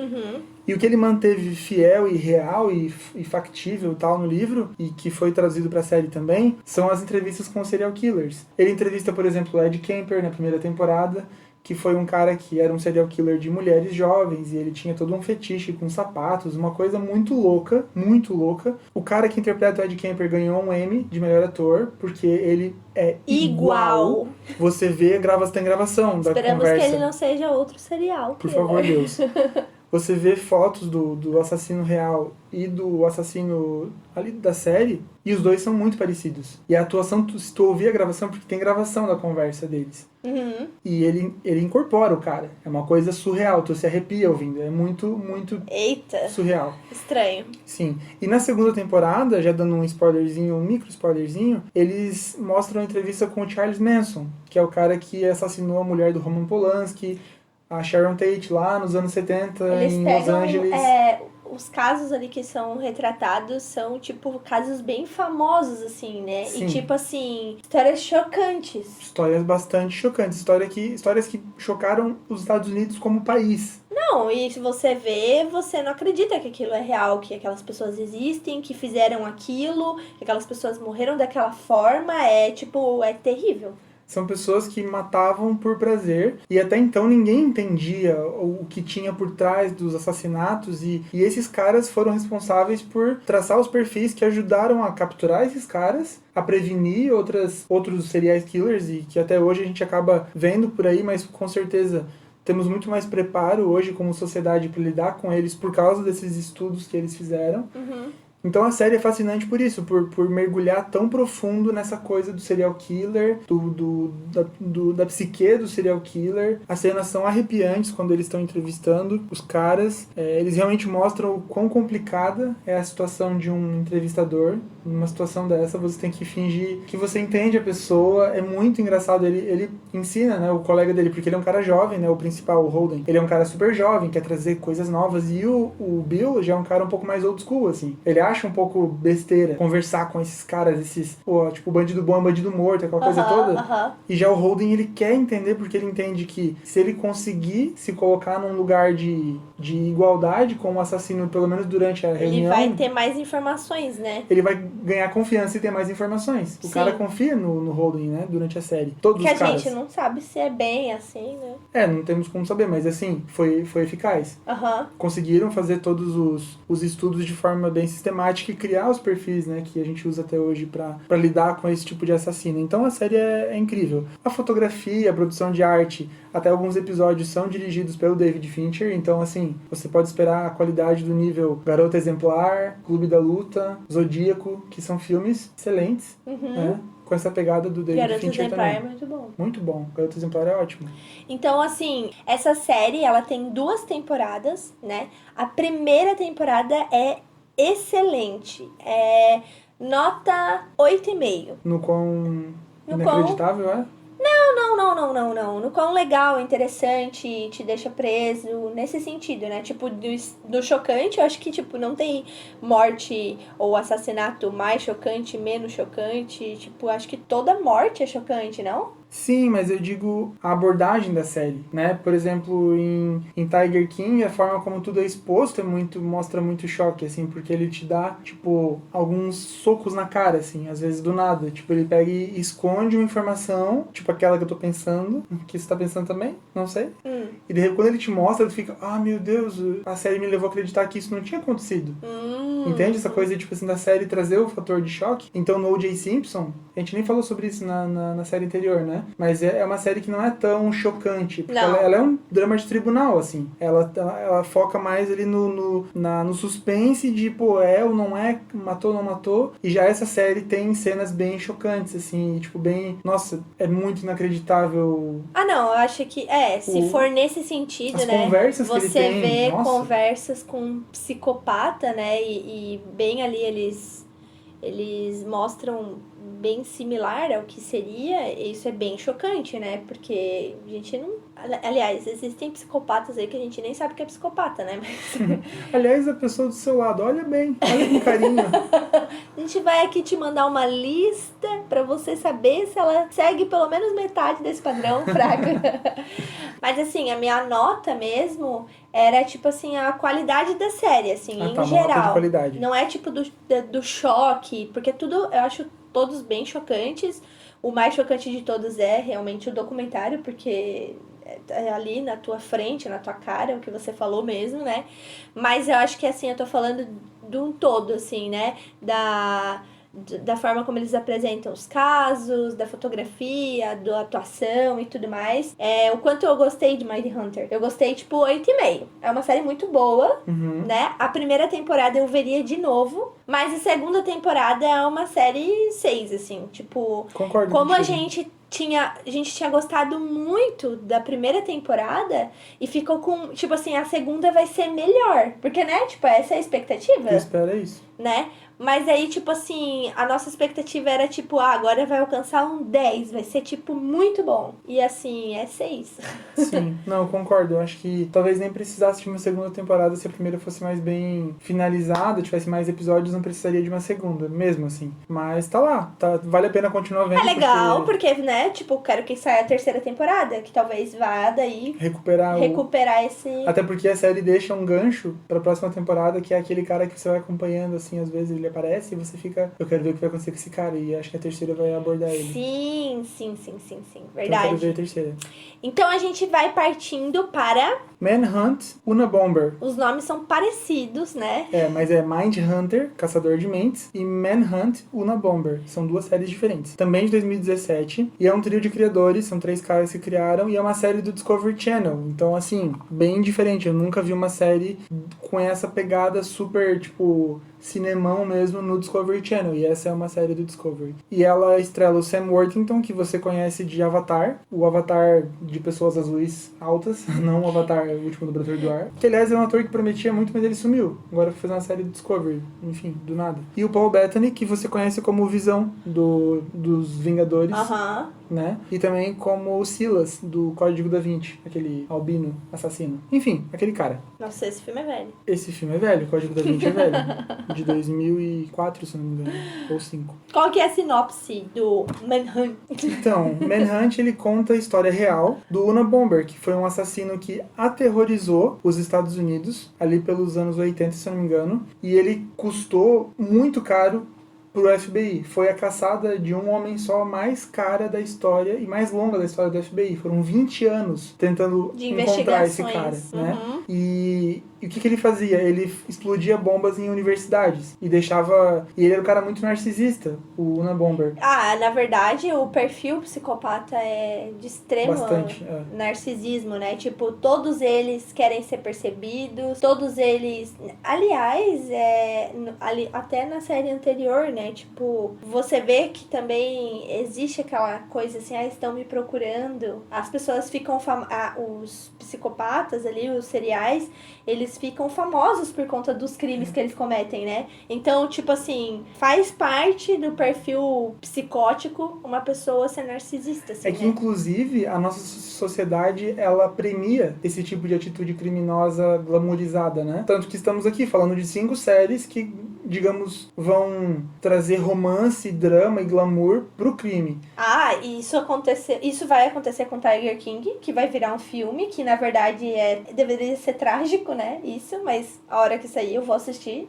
B: E o que ele manteve fiel e real e factível tal no livro, e que foi traduzido pra série também, são as entrevistas com os serial killers. Ele entrevista, por exemplo, o Ed Kemper na primeira temporada, que foi um cara que era um serial killer de mulheres jovens, e ele tinha todo um fetiche com sapatos, uma coisa muito louca, muito louca. O cara que interpreta o Ed Kemper ganhou um Emmy de melhor ator, porque ele é igual. Você vê, tem gravação da
A: Esperamos
B: conversa.
A: que ele não seja outro serial
B: Por
A: killer.
B: favor, Deus. Você vê fotos do assassino real e do assassino ali da série, e os dois são muito parecidos. E a atuação, se tu ouvir a gravação, porque tem gravação da conversa deles. E ele incorpora o cara. É uma coisa surreal, tu se arrepia ouvindo. É muito, muito
A: Eita,
B: surreal.
A: estranho.
B: Sim. E na segunda temporada, já dando um spoilerzinho, um micro spoilerzinho, eles mostram a entrevista com o Charles Manson, que é o cara que assassinou a mulher do Roman Polanski, a Sharon Tate, lá nos anos 70,
A: Eles
B: em
A: pegam,
B: Los Angeles.
A: Os casos ali que são retratados são, tipo, casos bem famosos, assim, né?
B: Sim.
A: E, tipo, assim, histórias chocantes.
B: Histórias bastante chocantes. Histórias que chocaram os Estados Unidos como país.
A: Não, e se você vê, você não acredita que aquilo é real, que aquelas pessoas existem, que fizeram aquilo, que aquelas pessoas morreram daquela forma. É, tipo, é terrível.
B: São pessoas que matavam por prazer, e até então ninguém entendia o que tinha por trás dos assassinatos, e esses caras foram responsáveis por traçar os perfis que ajudaram a capturar esses caras, a prevenir outros serial killers, e que até hoje a gente acaba vendo por aí, mas com certeza temos muito mais preparo hoje como sociedade para lidar com eles por causa desses estudos que eles fizeram. Então a série é fascinante por isso, por mergulhar tão profundo nessa coisa do serial killer, da psique do serial killer. As cenas são arrepiantes quando eles estão entrevistando os caras. Eles realmente mostram o quão complicada é a situação de um entrevistador. Numa situação dessa, você tem que fingir que você entende a pessoa. É muito engraçado. Ele ensina, né, o colega dele, porque ele é um cara jovem, né, o principal, o Holden. Ele é um cara super jovem, quer trazer coisas novas. E o Bill já é um cara um pouco mais old school, assim. Ele acha um pouco besteira conversar com esses caras, tipo, bandido bom é bandido morto, aquela coisa toda. E já o Holden, ele quer entender, porque ele entende que se ele conseguir se colocar num lugar de igualdade com o assassino, pelo menos durante a reunião...
A: Ele vai ter mais informações, né?
B: Ele vai ganhar confiança e ter mais informações. O cara confia no Holden, né, durante a série. Todos os caras.
A: Que a gente não sabe se é bem assim, né?
B: Não temos como saber, mas assim, foi eficaz. Conseguiram fazer todos os estudos de forma bem sistemática e criar os perfis, né, que a gente usa até hoje pra lidar com esse tipo de assassino. Então a série é incrível. A fotografia, a produção de arte, até alguns episódios são dirigidos pelo David Fincher, então assim, você pode esperar a qualidade do nível Garota Exemplar, Clube da Luta, Zodíaco, que são filmes excelentes, né? Com essa pegada do David Fincher também.
A: Garota Exemplar é muito bom.
B: Muito bom. Garota Exemplar é ótimo.
A: Então, assim, essa série, ela tem 2 temporadas, né? A primeira temporada é excelente. É nota 8,5.
B: No quão inacreditável é?
A: Não. No quão legal, interessante, te deixa preso, nesse sentido, né? Tipo, do chocante, eu acho que, tipo, não tem morte ou assassinato mais chocante, menos chocante. Tipo, acho que toda morte é chocante, não?
B: Sim, mas eu digo a abordagem da série, né? Por exemplo, em Tiger King, a forma como tudo é exposto mostra muito choque, assim, porque ele te dá, tipo, alguns socos na cara, assim, às vezes do nada. Tipo, ele pega e esconde uma informação, tipo aquela que eu tô pensando, que você tá pensando também, não sei. E de repente, quando ele te mostra, tu fica, meu Deus, a série me levou a acreditar que isso não tinha acontecido. Entende? Essa coisa, tipo assim, da série trazer o fator de choque. Então, no O.J. Simpson, a gente nem falou sobre isso na série anterior, né? Mas é uma série que não é tão chocante, porque
A: Não.
B: ela é um drama de tribunal, assim. Ela foca mais ali no suspense de, pô, é ou não é, matou ou não matou. E já essa série tem cenas bem chocantes, assim, tipo, bem... Nossa, é muito inacreditável.
A: Ah, não, eu acho que... se for nesse sentido,
B: as
A: né?
B: conversas que ele
A: Você
B: tem,
A: vê
B: nossa.
A: conversas com um psicopata, né? E bem ali eles mostram bem similar ao que seria, e isso é bem chocante, né? Porque a gente não... Aliás, existem psicopatas aí que a gente nem sabe que é psicopata, né? Mas...
B: Aliás, a pessoa do seu lado, olha bem, olha com carinho.
A: A gente vai aqui te mandar uma lista pra você saber se ela segue pelo menos metade desse padrão fraco. Mas assim, a minha nota mesmo era tipo assim, a qualidade da série, assim,
B: Ah,
A: em
B: tá, uma nota de
A: geral.
B: qualidade.
A: Não é tipo do choque, porque tudo, eu acho todos bem chocantes. O mais chocante de todos é realmente o documentário, porque é ali na tua frente, na tua cara, o que você falou mesmo, né? Mas eu acho que assim, eu tô falando de um todo, assim, né? Da forma como eles apresentam os casos, da fotografia, da atuação e tudo mais. O quanto eu gostei de Mindhunter. Eu gostei, tipo, 8,5. É uma série muito boa, né? A primeira temporada eu veria de novo, mas a segunda temporada é uma série 6, assim. Tipo,
B: Concordo
A: como a
B: contigo.
A: gente tinha gostado muito da primeira temporada e ficou com, tipo assim, a segunda vai ser melhor. Porque, né, tipo, essa é a expectativa,
B: Eu espero é isso.
A: né? Mas aí, tipo assim, a nossa expectativa era tipo, agora vai alcançar um 10, vai ser, tipo, muito bom. E assim, é 6.
B: Sim, não, eu concordo. Eu acho que talvez nem precisasse de uma segunda temporada se a primeira fosse mais bem finalizada, tivesse mais episódios, não precisaria de uma segunda, mesmo assim. Mas tá lá, vale a pena continuar vendo.
A: É legal, porque, né, tipo, quero que saia a terceira temporada, que talvez vá daí
B: recuperar
A: esse...
B: Até porque a série deixa um gancho pra próxima temporada, que é aquele cara que você vai acompanhando, assim, às vezes ele aparece e você fica, eu quero ver o que vai acontecer com esse cara, e acho que a terceira vai abordar ele.
A: Sim, verdade.
B: Então eu quero ver a terceira.
A: Então a gente vai partindo para...
B: Manhunt, Unabomber.
A: Os nomes são parecidos, né?
B: Mas é Mindhunter, Caçador de Mentes, e Manhunt, Unabomber. São duas séries diferentes. Também de 2017, e é um trio de criadores, são 3 caras que criaram, e é uma série do Discovery Channel. Então, assim, bem diferente. Eu nunca vi uma série com essa pegada super, tipo... cinemão mesmo no Discovery Channel, e essa é uma série do Discovery. E ela estrela o Sam Worthington, que você conhece de Avatar, o Avatar de pessoas azuis altas, não o Avatar, o último Dobrador do Ar, que aliás é um ator que prometia muito, mas ele sumiu. Agora foi fazer uma série do Discovery, enfim, do nada. E o Paul Bettany, que você conhece como o Visão dos Vingadores, né? E também como o Silas, do Código da Vinci, aquele albino assassino. Enfim, aquele cara.
A: Nossa, esse filme é velho.
B: Esse filme é velho, o Código da Vinci é velho. De 2004, se não me engano, ou 5.
A: Qual que é a sinopse do Manhunt?
B: Então, Manhunt, ele conta a história real do Unabomber, que foi um assassino que aterrorizou os Estados Unidos, ali pelos anos 80, se não me engano, e ele custou muito caro pro FBI. Foi a caçada de um homem só mais cara da história e mais longa da história do FBI. Foram 20 anos tentando encontrar esse cara, né? E o que ele fazia? Ele explodia bombas em universidades e deixava... E ele era um cara muito narcisista, o Unabomber.
A: Na verdade, o perfil psicopata é de extremo narcisismo, né? Tipo, todos eles querem ser percebidos, todos eles... Aliás, até na série anterior, né? Tipo, você vê que também existe aquela coisa assim, estão me procurando. As pessoas ficam... os psicopatas ali, os seriais, eles ficam famosos por conta dos crimes que eles cometem, né? Então, tipo assim, faz parte do perfil psicótico uma pessoa ser narcisista, assim,
B: que, inclusive, a nossa sociedade, ela premia esse tipo de atitude criminosa glamourizada, né? Tanto que estamos aqui falando de 5 séries que, digamos, vão trazer romance, drama e glamour pro crime.
A: Isso vai acontecer com Tiger King, que vai virar um filme, que na verdade deveria ser trágico, né? Isso, mas a hora que sair eu vou assistir.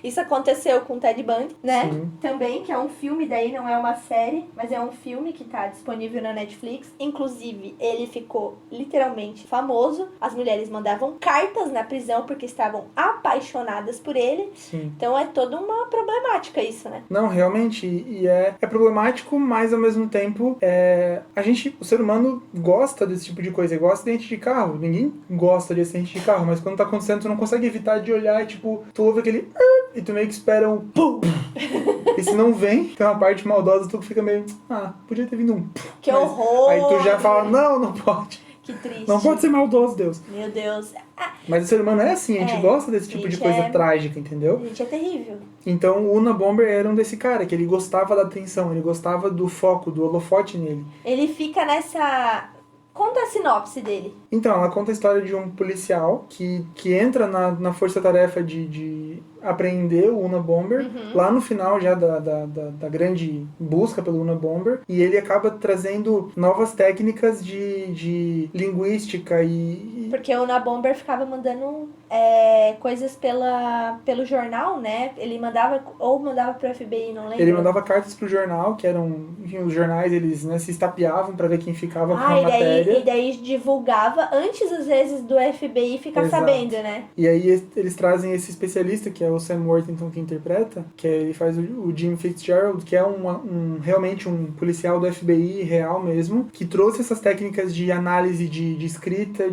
A: Isso aconteceu com Ted Bundy, né?
B: Sim.
A: Também, que é um filme, daí não é uma série, mas é um filme que tá disponível na Netflix. Inclusive, ele ficou literalmente famoso. As mulheres mandavam cartas na prisão porque estavam apaixonadas por ele.
B: Sim.
A: Então é toda uma problemática isso. isso, né?
B: Não, realmente, e é problemático, mas ao mesmo tempo, o ser humano gosta desse tipo de coisa, gosta de acidente de carro. Ninguém gosta de acidente de carro, mas quando tá acontecendo, tu não consegue evitar de olhar e, tipo, tu ouve aquele e tu meio que espera um pum. E se não vem, tem uma parte maldosa, tu fica meio, podia ter vindo um pum.
A: Que horror!
B: Aí tu já fala, não pode.
A: Que triste.
B: Não pode ser maldoso, Deus.
A: Meu Deus.
B: Mas o ser humano é assim, a gente gosta desse tipo de coisa trágica, entendeu?
A: A gente é terrível.
B: Então o Unabomber era um desse cara, que ele gostava da atenção, ele gostava do foco, do holofote nele.
A: Ele fica nessa... Conta a sinopse dele.
B: Então, ela conta a história de um policial que entra na força-tarefa de apreender o Unabomber, lá no final já da grande busca pelo Unabomber, e ele acaba trazendo novas técnicas de linguística e...
A: Porque o Unabomber ficava mandando coisas pelo jornal, né? Ele mandava pro FBI, não lembro.
B: Ele mandava cartas pro jornal, que eram... Enfim, os jornais, eles se estapeavam pra ver quem ficava com a matéria.
A: E daí divulgava antes, às vezes, do FBI ficar sabendo, né?
B: E aí eles trazem esse especialista, que é o Sam Worthington que interpreta, que ele faz o Jim Fitzgerald, que é realmente um policial do FBI real mesmo, que trouxe essas técnicas de análise de escrita,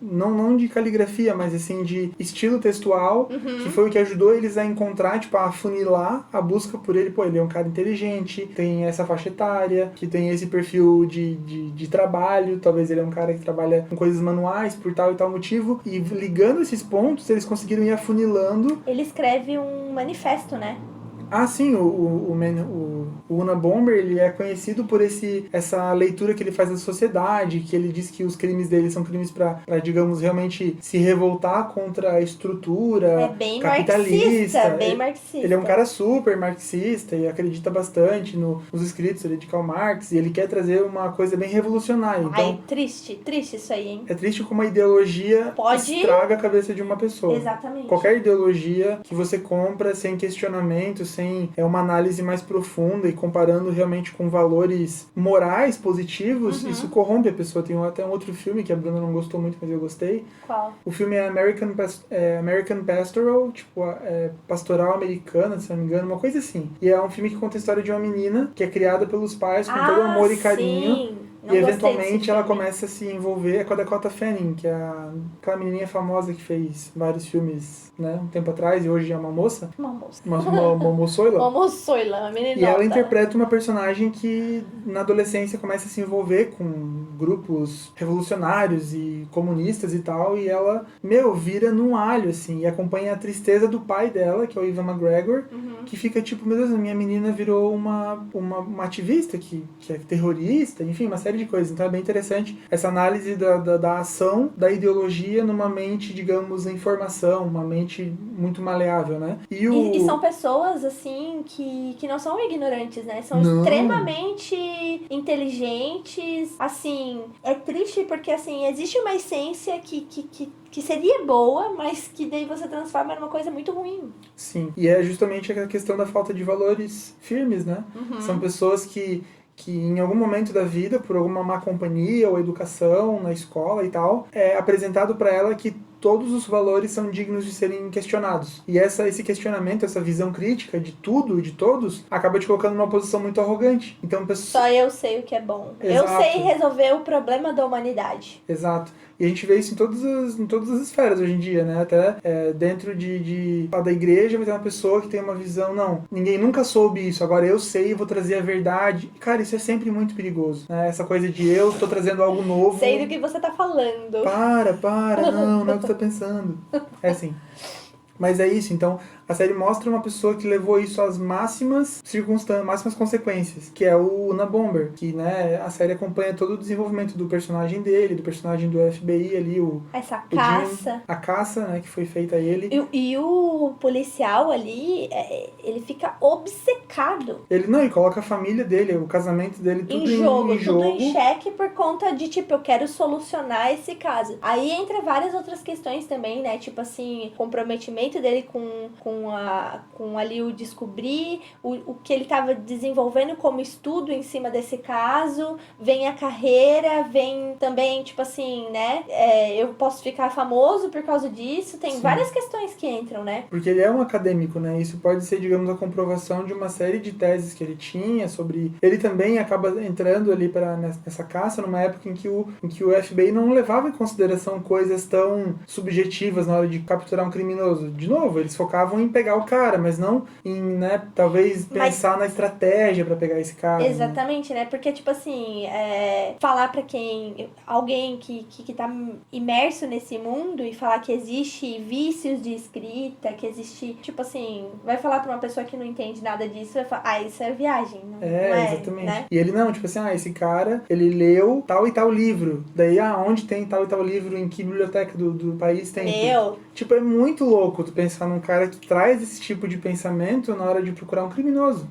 B: não de caligrafia, mas assim, de estilo textual, que foi o que ajudou eles a encontrar, tipo, a afunilar a busca por ele. Pô, ele é um cara inteligente, tem essa faixa etária, que tem esse perfil de trabalho, talvez ele é um cara que trabalha com coisas manuais por tal e tal motivo, e ligando esses pontos, eles conseguiram ir afunilando.
A: Ele escreve um manifesto, né?
B: Sim, o Unabomber, ele é conhecido por essa leitura que ele faz da sociedade, que ele diz que os crimes dele são crimes para, digamos, realmente se revoltar contra a estrutura
A: bem
B: capitalista.
A: Marxista, bem marxista.
B: Ele é um cara super marxista e acredita bastante nos escritos de Karl Marx, e ele quer trazer uma coisa bem revolucionária. Então,
A: triste isso aí, hein?
B: É triste como a ideologia estraga a cabeça de uma pessoa.
A: Exatamente.
B: Qualquer ideologia que você compra sem questionamento, sem uma análise mais profunda e comparando realmente com valores morais positivos, isso corrompe a pessoa. Tem até um outro filme que a Bruna não gostou muito, mas eu gostei.
A: Qual?
B: O filme é American Pastoral, tipo, pastoral americana, se não me engano, uma coisa assim. E é um filme que conta a história de uma menina que é criada pelos pais com todo amor e carinho.
A: Sim.
B: E eventualmente ela começa a se envolver com a Dakota Fanning, que é aquela menininha famosa que fez vários filmes, né, um tempo atrás, e hoje é uma moça.
A: Uma moça.
B: Uma moçoila.
A: Uma moçoila, uma meninota.
B: E ela interpreta uma personagem que na adolescência começa a se envolver com grupos revolucionários e comunistas e tal, e ela, vira num alho, assim, e acompanha a tristeza do pai dela, que é o Ewan McGregor, que fica tipo, meu Deus, a minha menina virou uma ativista que é terrorista, enfim, uma série de coisas. Então é bem interessante essa análise da ação, da ideologia numa mente, digamos, em formação, uma mente muito maleável, né?
A: E são pessoas, assim, que não são ignorantes, né? São extremamente inteligentes. Assim, é triste porque, assim, existe uma essência que seria boa, mas que daí você transforma numa coisa muito ruim.
B: Sim, e é justamente a questão da falta de valores firmes, né? São pessoas que em algum momento da vida, por alguma má companhia ou educação na escola e tal, é apresentado para ela que todos os valores são dignos de serem questionados. E esse questionamento, essa visão crítica de tudo e de todos, acaba te colocando numa posição muito arrogante. Então,
A: só eu sei o que é bom.
B: Exato.
A: Eu sei resolver o problema da humanidade.
B: Exato. E a gente vê isso em todas as esferas hoje em dia, né? Até dentro da igreja vai ter uma pessoa que tem uma visão, não, ninguém nunca soube isso, agora eu sei e vou trazer a verdade. Cara, isso é sempre muito perigoso, né? Essa coisa de eu tô trazendo algo novo.
A: Sei do que você tá falando.
B: Para, não é o que você tá pensando. É assim. Mas é isso, então a série mostra uma pessoa que levou isso às máximas consequências, que é o Unabomber, que, né, a série acompanha todo o desenvolvimento do personagem dele, do personagem do FBI ali,
A: essa caça.
B: Jim, a caça, né, que foi feita a ele.
A: E o policial ali, ele fica obcecado.
B: Ele coloca a família dele, o casamento dele, tudo em jogo.
A: Tudo em xeque por conta de, tipo, eu quero solucionar esse caso. Aí entra várias outras questões também, né, tipo assim, comprometimento envolvimento dele com ali o descobrir, o que ele estava desenvolvendo como estudo em cima desse caso, vem a carreira, vem também, tipo assim, né, eu posso ficar famoso por causa disso, tem
B: Sim.
A: várias questões que entram, né?
B: Porque ele é um acadêmico, né? Isso pode ser, digamos, a comprovação de uma série de teses que ele tinha sobre... Ele também acaba entrando ali nessa caça numa época em que o FBI não levava em consideração coisas tão subjetivas na hora de capturar um criminoso. De novo, eles focavam em pegar o cara, mas não em, né, talvez pensar na estratégia pra pegar esse cara.
A: Exatamente, né? Porque, tipo assim, falar pra alguém que tá imerso nesse mundo e falar que existe vícios de escrita, que existe, tipo assim, vai falar pra uma pessoa que não entende nada disso, vai falar, isso é viagem, não é?
B: Exatamente.
A: Né?
B: E ele não, tipo assim, esse cara, ele leu tal e tal livro. Daí, onde tem tal e tal livro, em que biblioteca do país tem? Tipo, é muito louco tu pensar num cara que traz esse tipo de pensamento na hora de procurar um criminoso.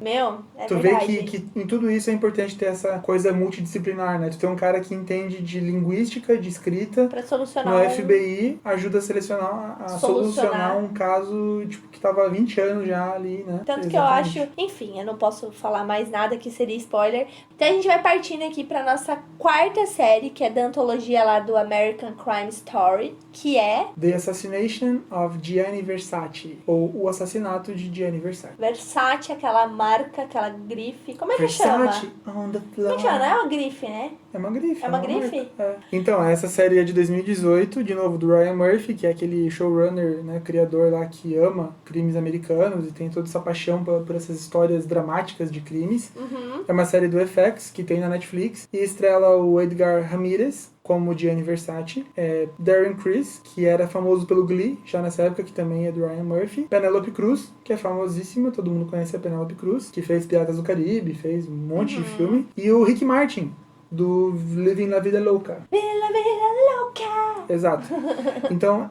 B: Tu
A: Verdade.
B: vê que em tudo isso é importante ter essa coisa multidisciplinar, né? Tu tem um cara que entende de linguística, de escrita,
A: pra solucionar
B: no FBI, ajuda a solucionar um caso, tipo, que tava há 20 anos já ali, né?
A: Tanto que eu acho... Enfim, eu não posso falar mais nada que seria spoiler. Então a gente vai partindo aqui pra nossa quarta série, que é da antologia lá do American Crime Story, que é...
B: The Assassination of Gianni Versace, ou O Assassinato de Gianni Versace.
A: Versace, aquela marca, aquela grife... Como é que
B: Versace
A: chama?
B: on the floor.
A: Como é que chama? Não é uma grife, né?
B: É uma grife.
A: É uma grife?
B: Marca. Então, essa série é de 2018, de novo, do Ryan Murphy, que é aquele showrunner, né, criador lá que ama crimes americanos e tem toda essa paixão por essas histórias dramáticas de crimes.
A: Uhum.
B: É uma série do FX, que tem na Netflix, e estrela o Edgar Ramirez como Gianni Versace, Darren Criss, que era famoso pelo Glee, já nessa época, que também é do Ryan Murphy, Penélope Cruz, que é famosíssima, todo mundo conhece a Penélope Cruz, que fez Piratas do Caribe, fez um monte de filme, e o Rick Martin, do Living La Vida Louca.
A: La Vida Louca!
B: Exato. Então,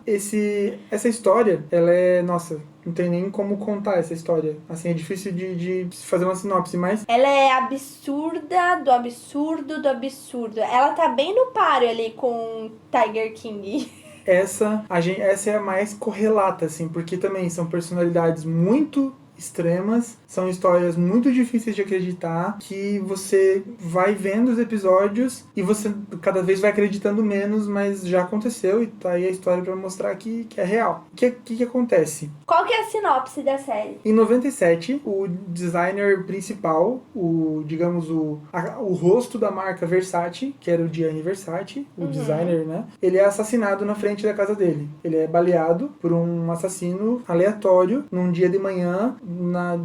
B: essa história, ela é... Nossa, não tem nem como contar essa história. Assim, é difícil de fazer uma sinopse, mas...
A: Ela é absurda, do absurdo, do absurdo. Ela tá bem no páreo ali com Tiger King.
B: Essa é a mais correlata, assim, porque também são personalidades muito extremas, são histórias muito difíceis de acreditar, que você vai vendo os episódios e você cada vez vai acreditando menos, mas já aconteceu e tá aí a história pra mostrar que é real. O que acontece?
A: Qual que é a sinopse da série?
B: Em 97, o designer principal, o rosto da marca Versace, que era o Gianni Versace, o designer, né? Ele é assassinado na frente da casa dele. Ele é baleado por um assassino aleatório num dia de manhã,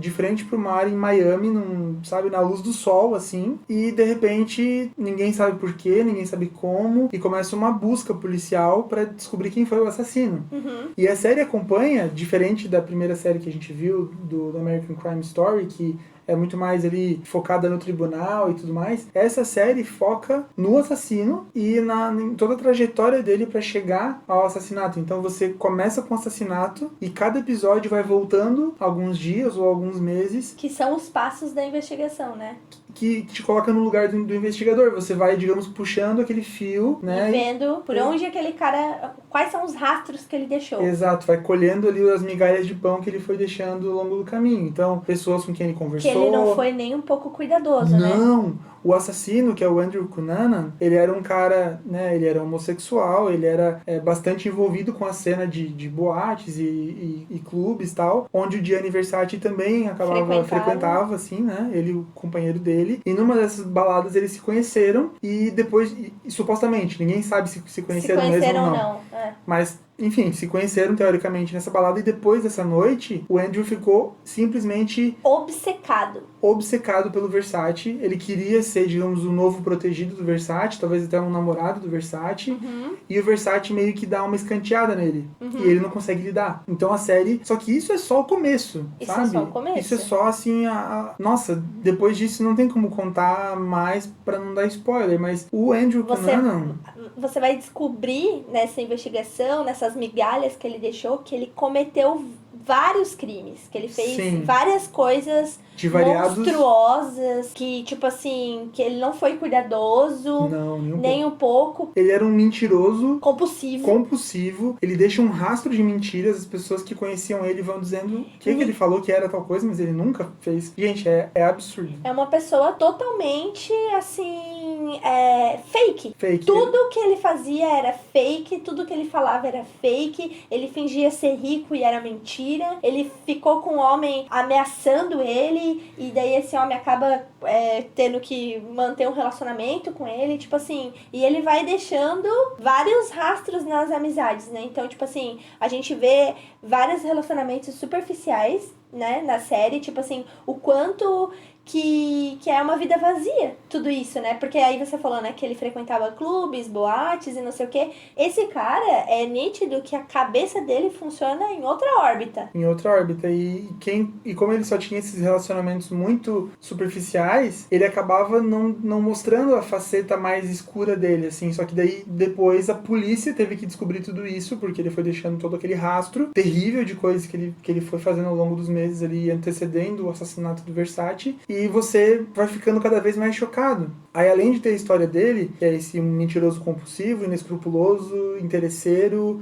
B: de frente pro mar em Miami, na luz do sol, assim, e de repente ninguém sabe porquê, ninguém sabe como, e começa uma busca policial pra descobrir quem foi o assassino. E a série acompanha, diferente da primeira série que a gente viu, do American Crime Story, que é muito mais ali focada no tribunal e tudo mais. Essa série foca no assassino e em toda a trajetória dele para chegar ao assassinato. Então você começa com o assassinato e cada episódio vai voltando alguns dias ou alguns meses.
A: Que são os passos da investigação, né?
B: Que te coloca no lugar do investigador. Você vai, digamos, puxando aquele fio, né?
A: E vendo por onde aquele cara... Quais são os rastros que ele deixou.
B: Exato. Vai colhendo ali as migalhas de pão que ele foi deixando ao longo do caminho. Então, pessoas com quem ele conversou...
A: Que ele não foi nem um pouco cuidadoso, né?
B: Não! O assassino, que é o Andrew Cunanan, ele era um cara, né? Ele era homossexual, ele era bastante envolvido com a cena de boates e clubes e tal, onde o Gianni Versace também frequentava, assim, né? Ele e o companheiro dele. E numa dessas baladas eles se conheceram e depois, supostamente, ninguém sabe se conheceram mesmo ou não. Mas, enfim, se conheceram teoricamente nessa balada e depois dessa noite, o Andrew ficou simplesmente obcecado pelo Versace. Ele queria ser, digamos, o novo protegido do Versace, talvez até um namorado do Versace. E o Versace meio que dá uma escanteada nele. E ele não consegue lidar. Então a série... Só que isso é só o começo, sabe?
A: Isso é só o começo.
B: Isso é só, assim, Nossa, depois disso não tem como contar mais pra não dar spoiler, mas o Andrew Cunanan...
A: Você vai descobrir nessa investigação, nessas migalhas que ele deixou, que ele cometeu vários crimes, que ele fez
B: Sim.
A: várias coisas
B: De variados...
A: monstruosas, que, tipo assim, que ele não foi cuidadoso,
B: Não,
A: nem um pouco.
B: Ele era um mentiroso...
A: Compulsivo.
B: Ele deixa um rastro de mentiras, as pessoas que conheciam ele vão dizendo que ele falou que era tal coisa, mas ele nunca fez. Gente, é absurdo.
A: É uma pessoa totalmente, assim, fake.
B: Fake.
A: Tudo que ele fazia era fake, tudo que ele falava era fake, ele fingia ser rico e era mentira, ele ficou com um homem ameaçando ele, e daí esse homem acaba tendo que manter um relacionamento com ele, tipo assim, e ele vai deixando vários rastros nas amizades, né? Então, tipo assim, a gente vê vários relacionamentos superficiais, né, na série, tipo assim, o quanto que é uma vida vazia, tudo isso, né? Porque aí você falou, né, que ele frequentava clubes, boates e não sei o quê. Esse cara, é nítido que a cabeça dele funciona em outra órbita.
B: Em outra órbita. E como ele só tinha esses relacionamentos muito superficiais, ele acabava não mostrando a faceta mais escura dele, assim. Só que daí, depois, a polícia teve que descobrir tudo isso, porque ele foi deixando todo aquele rastro terrível de coisas que ele foi fazendo ao longo dos meses ali, antecedendo o assassinato do Versace. E você vai ficando cada vez mais chocado. Aí, além de ter a história dele, que é esse mentiroso compulsivo, inescrupuloso, interesseiro,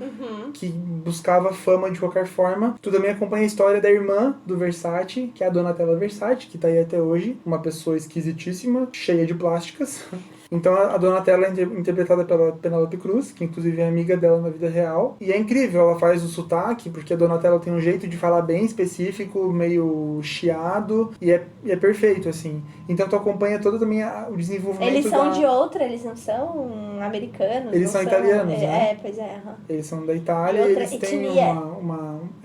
B: que buscava fama de qualquer forma, tu também acompanha a história da irmã do Versace, que é a Donatella Versace, que tá aí até hoje, uma pessoa esquisitíssima, cheia de plásticas. Então a Donatella é interpretada pela Penélope Cruz, que inclusive é amiga dela na vida real. E é incrível, ela faz o sotaque, porque a Donatella tem um jeito de falar bem específico, meio chiado, e é perfeito, assim. Então tu acompanha todo também o desenvolvimento
A: Eles são de outra, eles não são americanos?
B: Eles são italianos, né?
A: Pois é.
B: Eles são da Itália,
A: outra
B: eles têm
A: etnia.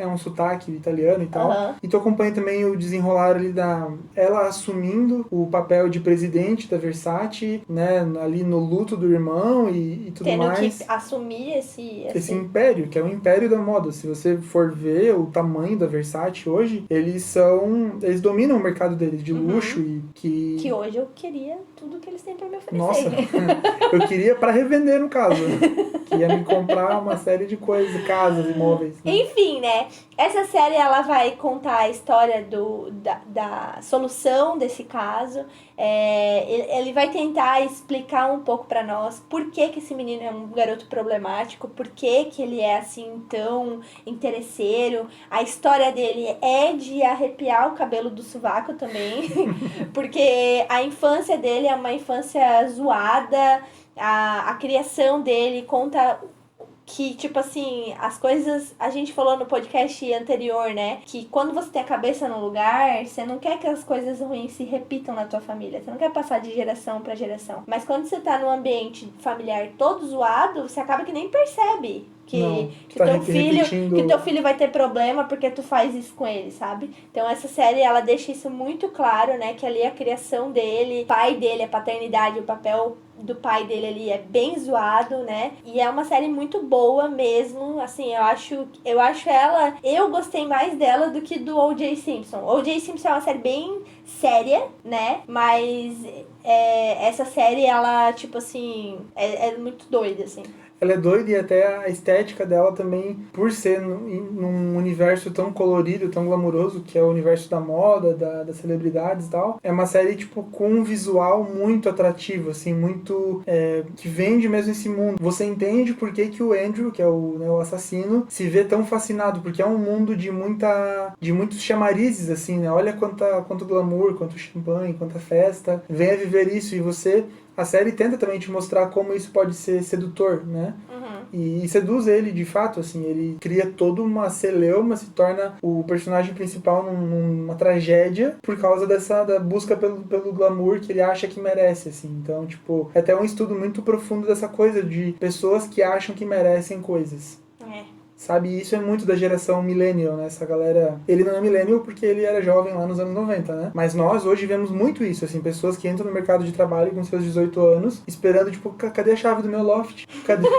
B: um sotaque italiano e tal. E tu acompanha também o desenrolar ali ela assumindo o papel de presidente da Versace, né? Ali no luto do irmão e tudo mais.
A: Tendo que assumir
B: esse império, que é o império da moda. Se você for ver o tamanho da Versace hoje, eles dominam o mercado deles de luxo e
A: que hoje eu queria tudo que eles têm pra me oferecer.
B: Nossa, eu queria pra revender, no caso. Que ia me comprar uma série de coisas, casas, imóveis. Né?
A: Enfim, né? Essa série, ela vai contar a história da solução desse caso. Ele vai tentar explicar um pouco pra nós por que esse menino é um garoto problemático, por que ele é assim tão interesseiro. A história dele é de arrepiar o cabelo do sovaco também, porque a infância dele é uma infância zoada, a criação dele conta que, tipo assim, as coisas... A gente falou no podcast anterior, né? Que quando você tem a cabeça no lugar, você não quer que as coisas ruins se repitam na tua família. Você não quer passar de geração pra geração. Mas quando você tá num ambiente familiar todo zoado, você acaba que nem percebe que teu filho vai ter problema porque tu faz isso com ele, sabe? Então essa série, ela deixa isso muito claro, né? Que ali a criação dele, o pai dele, a paternidade, o papel do pai dele ali é bem zoado, né? E é uma série muito boa mesmo, assim, eu acho ela... Eu gostei mais dela do que do O.J. Simpson. O.J. Simpson é uma série bem séria, né? Mas essa série, ela, tipo assim, é muito doida, assim.
B: Ela é doida e até a estética dela também, por ser num universo tão colorido, tão glamuroso, que é o universo da moda, das celebridades e tal, é uma série, tipo, com um visual muito atrativo, assim, muito... que vende mesmo esse mundo. Você entende por que o Andrew, que é o assassino, se vê tão fascinado, porque é um mundo de muitos chamarizes, assim, né? Olha quanto glamour, quanto champanhe, quanta festa. Venha viver isso e você... A série tenta também te mostrar como isso pode ser sedutor, né? E seduz ele, de fato, assim. Ele cria toda uma celeuma, se torna o personagem principal numa tragédia por causa da busca pelo glamour que ele acha que merece, assim. Então, tipo, é até um estudo muito profundo dessa coisa de pessoas que acham que merecem coisas. Sabe, isso é muito da geração millennial, né? Essa galera... Ele não é millennial porque ele era jovem lá nos anos 90, né? Mas nós hoje vemos muito isso, assim, pessoas que entram no mercado de trabalho com seus 18 anos, esperando, tipo, cadê a chave do meu loft? Cadê?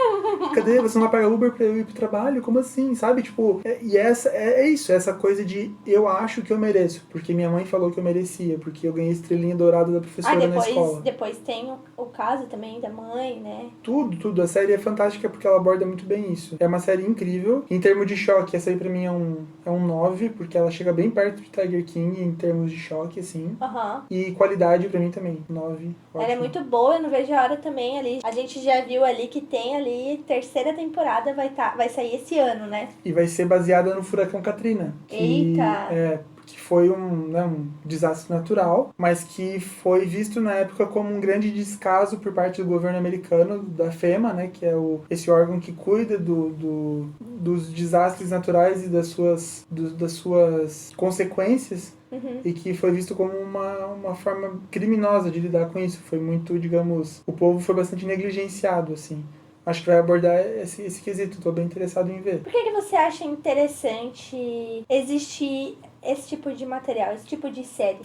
B: Você não vai pagar Uber pra eu ir pro trabalho? Como assim? Sabe, tipo... isso, essa coisa de eu acho que eu mereço, porque minha mãe falou que eu merecia, porque eu ganhei estrelinha dourada da professora na escola.
A: Depois tem o caso também da mãe, né?
B: Tudo. A série é fantástica porque ela aborda muito bem isso. É uma série incrível. incrível. Em termos de choque, essa aí pra mim é um 9, porque ela chega bem perto de Tiger King em termos de choque, assim.
A: Aham.
B: E qualidade pra mim também, 9.
A: Ela é
B: Ótimo.
A: muito boa, eu não vejo a hora também ali. A gente já viu ali que tem ali, terceira temporada vai sair esse ano, né?
B: E vai ser baseada no furacão Katrina.
A: Eita!
B: Que foi um desastre natural, mas que foi visto na época como um grande descaso por parte do governo americano, da FEMA, né, que é esse órgão que cuida dos desastres naturais e das suas consequências, e que foi visto como uma forma criminosa de lidar com isso. Foi muito, digamos, o povo foi bastante negligenciado, assim. Acho que vai abordar esse quesito, estou bem interessado em ver.
A: Por que você acha interessante existir esse tipo de material, esse tipo de série?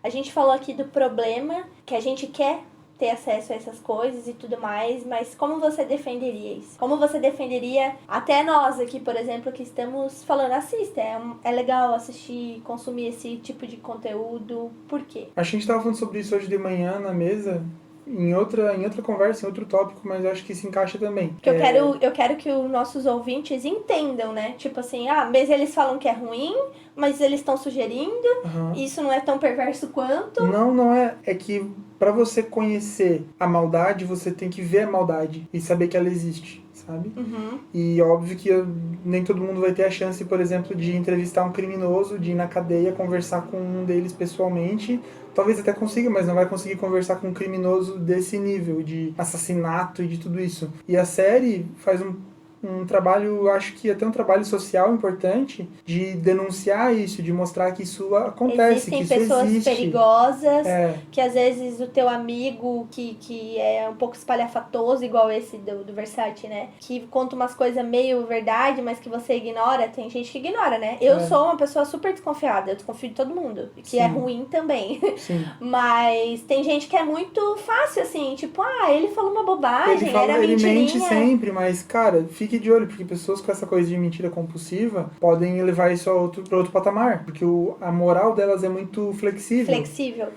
A: A gente falou aqui do problema, que a gente quer ter acesso a essas coisas e tudo mais, mas como você defenderia isso? Como você defenderia até nós aqui, por exemplo, que estamos falando, assista, é legal assistir, consumir esse tipo de conteúdo, por quê?
B: Acho que a gente estava falando sobre isso hoje de manhã na mesa, em outra conversa, em outro tópico, mas eu acho que se encaixa também.
A: Porque eu quero que os nossos ouvintes entendam, né? Tipo assim, mas eles falam que é ruim, mas eles estão sugerindo, isso não é tão perverso quanto.
B: Não é. É que pra você conhecer a maldade, você tem que ver a maldade e saber que ela existe, sabe? E óbvio que nem todo mundo vai ter a chance, por exemplo, de entrevistar um criminoso, de ir na cadeia, conversar com um deles pessoalmente. Talvez até consiga, mas não vai conseguir conversar com um criminoso desse nível de assassinato e de tudo isso. E a série faz um trabalho, acho que até um trabalho social importante, de denunciar isso, de mostrar que isso acontece,
A: Existem
B: que isso
A: pessoas
B: existe.
A: perigosas, que às vezes o teu amigo, que é um pouco espalhafatoso, igual esse do Versace, né? Que conta umas coisas meio verdade, mas que você ignora. Tem gente que ignora, né? Eu sou uma pessoa super desconfiada, eu desconfio de todo mundo, que é ruim também.
B: Sim.
A: Mas tem gente que é muito fácil, assim, tipo, ele falou uma bobagem,
B: ele mente sempre, mas, cara, fique de olho, porque pessoas com essa coisa de mentira compulsiva podem levar isso para outro patamar, porque a moral delas é muito flexível.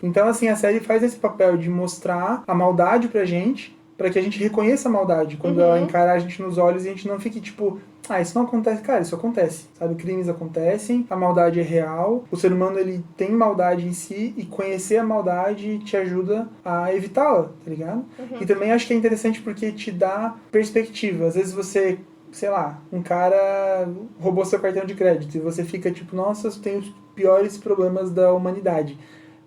B: Então, assim, a série faz esse papel de mostrar a maldade pra gente, para que a gente reconheça a maldade, quando ela encarar a gente nos olhos e a gente não fique tipo, isso não acontece. Cara, isso acontece, sabe? Crimes acontecem, a maldade é real, o ser humano ele tem maldade em si e conhecer a maldade te ajuda a evitá-la, tá ligado? E também acho que é interessante porque te dá perspectiva. Às vezes você, sei lá, um cara roubou seu cartão de crédito e você fica tipo, nossa, eu tenho os piores problemas da humanidade.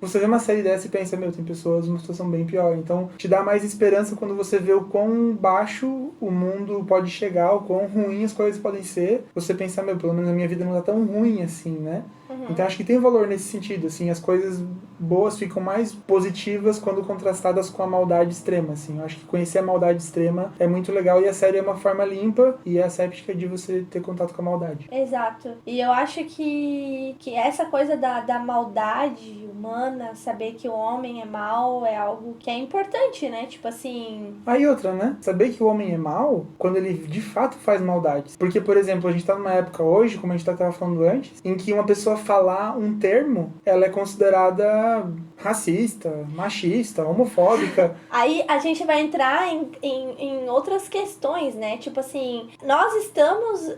B: Você vê uma série dessa e pensa, tem pessoas numa situação bem pior. Então, te dá mais esperança quando você vê o quão baixo o mundo pode chegar, o quão ruim as coisas podem ser. Você pensa, pelo menos a minha vida não tá tão ruim assim, né? Então, acho que tem valor nesse sentido, assim. As coisas boas ficam mais positivas quando contrastadas com a maldade extrema, assim. Eu acho que conhecer a maldade extrema é muito legal e a série é uma forma limpa e asséptica de você ter contato com a maldade.
A: Exato. E eu acho que essa coisa da maldade humana, saber que o homem é mau, é algo que é importante, né? Tipo assim...
B: Aí outra, né? Saber que o homem é mau quando ele de fato faz maldades. Porque, por exemplo, a gente tá numa época hoje, como a gente tava falando antes, em que uma pessoa falar um termo, ela é considerada racista, machista, homofóbica.
A: Aí a gente vai entrar em outras questões, né? Tipo assim, nós estamos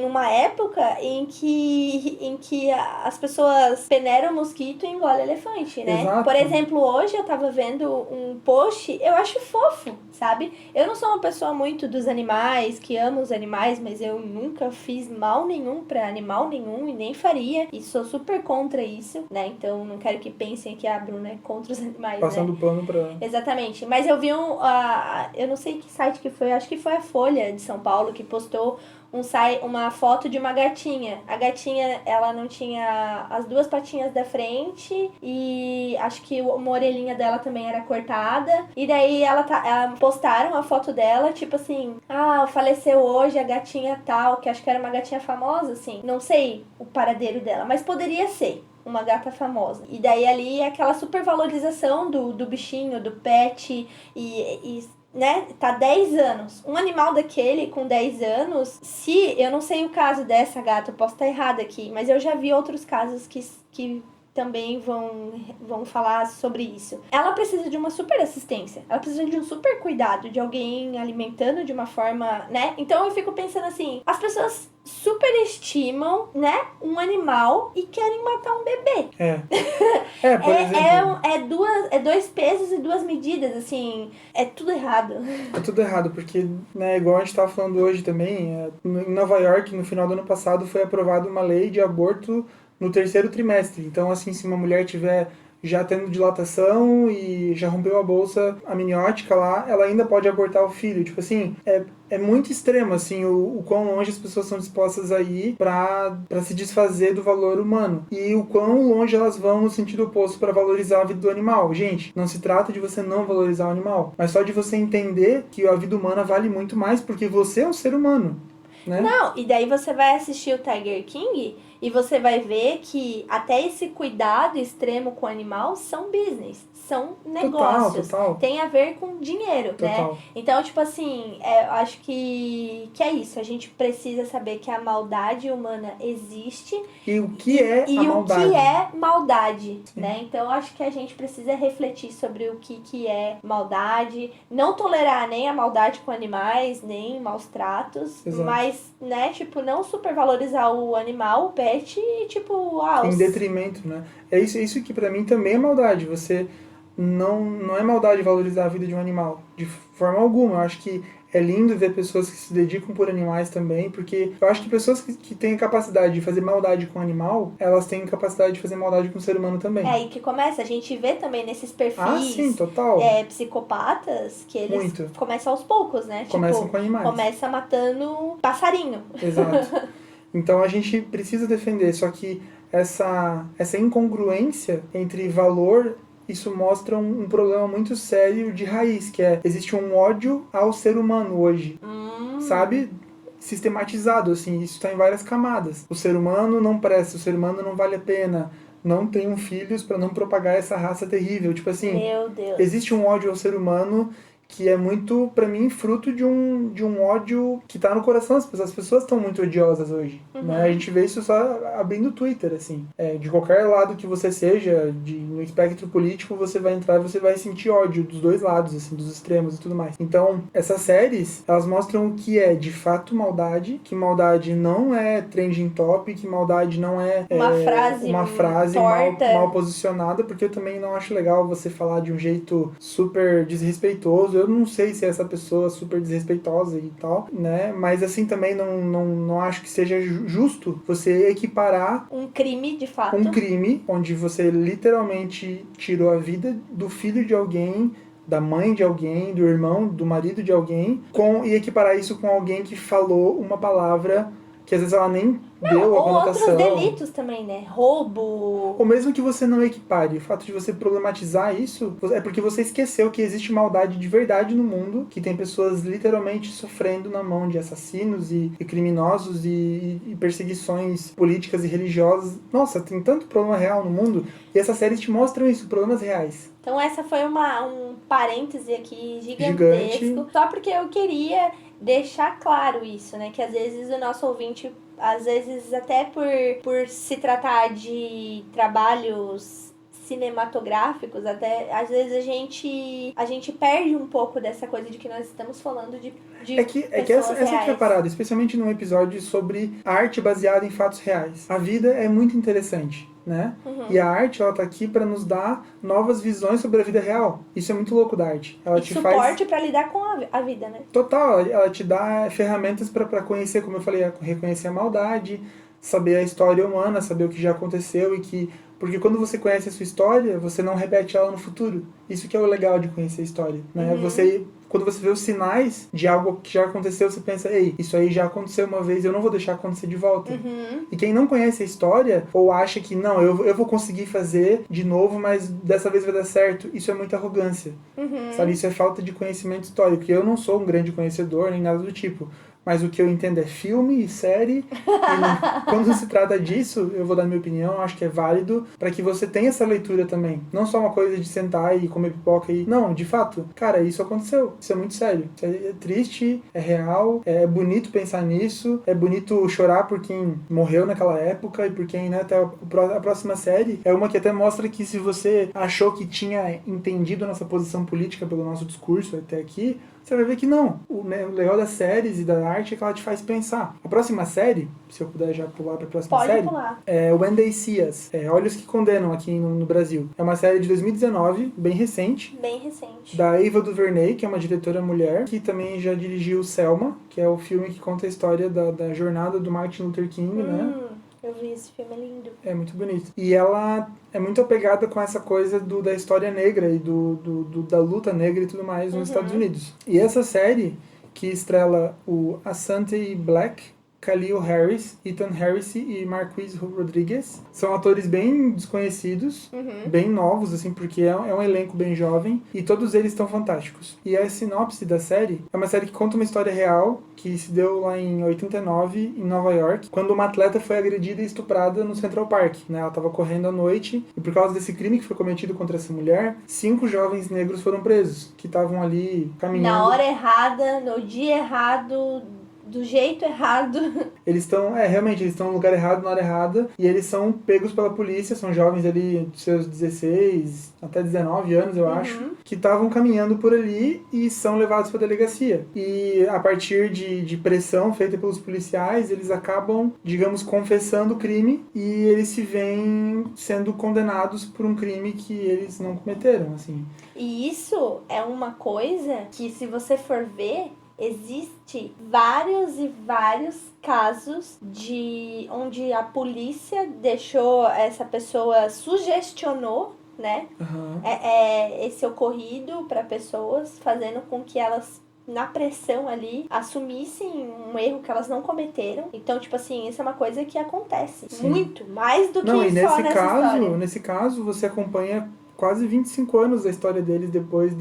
A: numa época em que as pessoas peneiram mosquito e engolem elefante, né?
B: Exato.
A: Por exemplo, hoje eu tava vendo um post, eu acho fofo, sabe? Eu não sou uma pessoa muito dos animais, que amo os animais, mas eu nunca fiz mal nenhum pra animal nenhum e nem faria. E sou super contra isso, né? Então não quero que pensem que a Bruna é contra os animais,
B: Passando
A: né?
B: pano pra...
A: Exatamente. Mas eu vi eu não sei que site que foi, acho que foi a Folha de São Paulo que postou uma foto de uma gatinha. A gatinha, ela não tinha as duas patinhas da frente e acho que uma orelhinha dela também era cortada. E daí ela postaram a foto dela, tipo assim, faleceu hoje a gatinha tal, que acho que era uma gatinha famosa, assim. Não sei o paradeiro dela, mas poderia ser uma gata famosa. E daí ali aquela supervalorização do bichinho, do pet e né, tá 10 anos. Um animal daquele com 10 anos, eu não sei o caso dessa gata, eu posso estar errada aqui, mas eu já vi outros casos que também vão falar sobre isso. Ela precisa de uma super assistência, ela precisa de um super cuidado, de alguém alimentando de uma forma, né? Então eu fico pensando assim, as pessoas superestimam, né, um animal e querem matar um bebê.
B: Por exemplo...
A: É dois pesos e duas medidas, assim, é tudo errado.
B: É tudo errado, porque, né, igual a gente estava falando hoje também, em Nova York, no final do ano passado, foi aprovada uma lei de aborto no 3º trimestre. Então, assim, se uma mulher tiver já tendo dilatação e já rompeu a bolsa amniótica lá, ela ainda pode abortar o filho. Tipo assim, é muito extremo, assim, o quão longe as pessoas são dispostas a ir pra se desfazer do valor humano. E o quão longe elas vão no sentido oposto pra valorizar a vida do animal. Gente, não se trata de você não valorizar o animal, mas só de você entender que a vida humana vale muito mais porque você é um ser humano, né?
A: Não, e daí você vai assistir o Tiger King e você vai ver que até esse cuidado extremo com o animal são business, são negócios.
B: Total.
A: Tem a ver com dinheiro, né? Então, tipo assim, eu acho que é isso. A gente precisa saber que a maldade humana existe.
B: E o que é a maldade?
A: E o que é maldade,
B: Sim.
A: né? Então, eu acho que a gente precisa refletir sobre o que é maldade. Não tolerar nem a maldade com animais, nem maus tratos.
B: Exato.
A: Mas, né, tipo, não supervalorizar o animal, o pet, e tipo,
B: em detrimento, né? É isso que pra mim também é maldade. Você não é maldade valorizar a vida de um animal, de forma alguma. Eu acho que é lindo ver pessoas que se dedicam por animais também, porque eu acho que pessoas que têm a capacidade de fazer maldade com animal, elas têm capacidade de fazer maldade com o ser humano também.
A: É aí que começa. A gente vê também nesses perfis
B: sim, total.
A: Psicopatas, que eles
B: Muito.
A: começam aos poucos, né?
B: Começam
A: tipo,
B: com animais.
A: Começa matando passarinho.
B: Exato. Então a gente precisa defender, só que essa incongruência entre valor, isso mostra um problema muito sério de raiz, que existe um ódio ao ser humano hoje, sabe? Sistematizado, assim, isso está em várias camadas. O ser humano não presta, o ser humano não vale a pena, não tenham filhos para não propagar essa raça terrível. Tipo assim,
A: meu Deus.
B: Existe um ódio ao ser humano que é muito, pra mim, fruto de um ódio que tá no coração das pessoas. As pessoas estão muito odiosas hoje, né? A gente vê isso só abrindo o Twitter, assim. De qualquer lado que você seja, no espectro político, você vai entrar e você vai sentir ódio dos dois lados, assim, dos extremos e tudo mais. Então, essas séries, elas mostram o que é, de fato, maldade, que maldade não é trending topic, que maldade não é uma frase mal posicionada, porque eu também não acho legal você falar de um jeito super desrespeitoso. Eu não sei se é essa pessoa super desrespeitosa e tal, né? Mas assim também não acho que seja justo você equiparar
A: um crime, de fato.
B: Um crime onde você literalmente tirou a vida do filho de alguém, da mãe de alguém, do irmão, do marido de alguém, e equiparar isso com alguém que falou uma palavra que às vezes ela nem deu a conotação.
A: Ou outros delitos também, né? Roubo.
B: Ou mesmo que você não equipare, o fato de você problematizar isso é porque você esqueceu que existe maldade de verdade no mundo, que tem pessoas literalmente sofrendo na mão de assassinos e criminosos e perseguições políticas e religiosas. Nossa, tem tanto problema real no mundo, e essas séries te mostram isso, problemas reais.
A: Então essa foi um parêntese aqui gigantesco. Só porque eu queria deixar claro isso, né? Que às vezes o nosso ouvinte, às vezes até por se tratar de trabalhos cinematográficos, até às vezes a gente perde um pouco dessa coisa de que nós estamos falando de
B: é que essa que é a parada, especialmente num episódio sobre arte baseada em fatos reais. A vida é muito interessante, né? E a arte, ela tá aqui para nos dar novas visões sobre a vida real. Isso é muito louco da arte. Ela te
A: suporte para lidar com a vida, né?
B: Total, ela te dá ferramentas para conhecer, como eu falei, reconhecer a maldade, saber a história humana, saber o que já aconteceu porque quando você conhece a sua história, você não repete ela no futuro. Isso que é o legal de conhecer a história, né? Quando você vê os sinais de algo que já aconteceu, você pensa, ei, isso aí já aconteceu uma vez, eu não vou deixar acontecer de volta. E quem não conhece a história, ou acha que, não, eu vou conseguir fazer de novo, mas dessa vez vai dar certo, isso é muita arrogância. Sabe? Isso é falta de conhecimento histórico. E eu não sou um grande conhecedor, nem nada do tipo. mas o que eu entendo é filme e série. E quando se trata disso, eu vou dar minha opinião, eu acho que é válido para que você tenha essa leitura também. Não só uma coisa de sentar e comer pipoca e... Não, de fato, cara, isso aconteceu. Isso é muito sério. Isso é triste, é real, é bonito pensar nisso, é bonito chorar por quem morreu naquela época e por quem, né, até a próxima série é uma que até mostra que se você achou que tinha entendido a nossa posição política pelo nosso discurso até aqui, você vai ver que não. O legal das séries e da arte é que ela te faz pensar. A próxima série, se eu puder já pular para a próxima série,
A: pular.
B: é When They See Us, Olhos que Condenam aqui no Brasil. É uma série de 2019, bem recente.
A: Bem recente.
B: Da Ava DuVernay, que é uma diretora mulher, que também já dirigiu Selma, que é o filme que conta a história da jornada do Martin Luther King, né?
A: Eu vi esse filme, é lindo.
B: É muito bonito. E ela é muito apegada com essa coisa da história negra e da luta negra e tudo mais nos Estados Unidos. E essa série, que estrela o Asante Black, Khalil Harris, Ethan Harris e Marquise Rodriguez. São atores bem desconhecidos, bem novos, assim, porque é um elenco bem jovem, e todos eles estão fantásticos. E a sinopse da série é uma série que conta uma história real que se deu lá em 89, em Nova York, quando uma atleta foi agredida e estuprada no Central Park, né? Ela estava correndo à noite, e por causa desse crime que foi cometido contra essa mulher, 5 jovens negros foram presos, que estavam ali caminhando...
A: Na hora errada, no dia errado... Do jeito errado.
B: Eles estão, realmente, eles estão no lugar errado, na hora errada, e eles são pegos pela polícia, são jovens ali de seus 16 até 19 anos, eu acho, que estavam caminhando por ali e são levados para a delegacia. E a partir de pressão feita pelos policiais, eles acabam, digamos, confessando o crime e eles se veem sendo condenados por um crime que eles não cometeram, assim.
A: E isso é uma coisa que, se você for ver, existe vários e vários casos de onde a polícia deixou essa pessoa, sugestionou, né, esse ocorrido para pessoas, fazendo com que elas, na pressão ali, assumissem um erro que elas não cometeram. Então, tipo assim, isso é uma coisa que acontece. Sim. Muito, mais do que
B: não, e
A: só nessa história.
B: Nesse caso, você acompanha quase 25 anos da história deles depois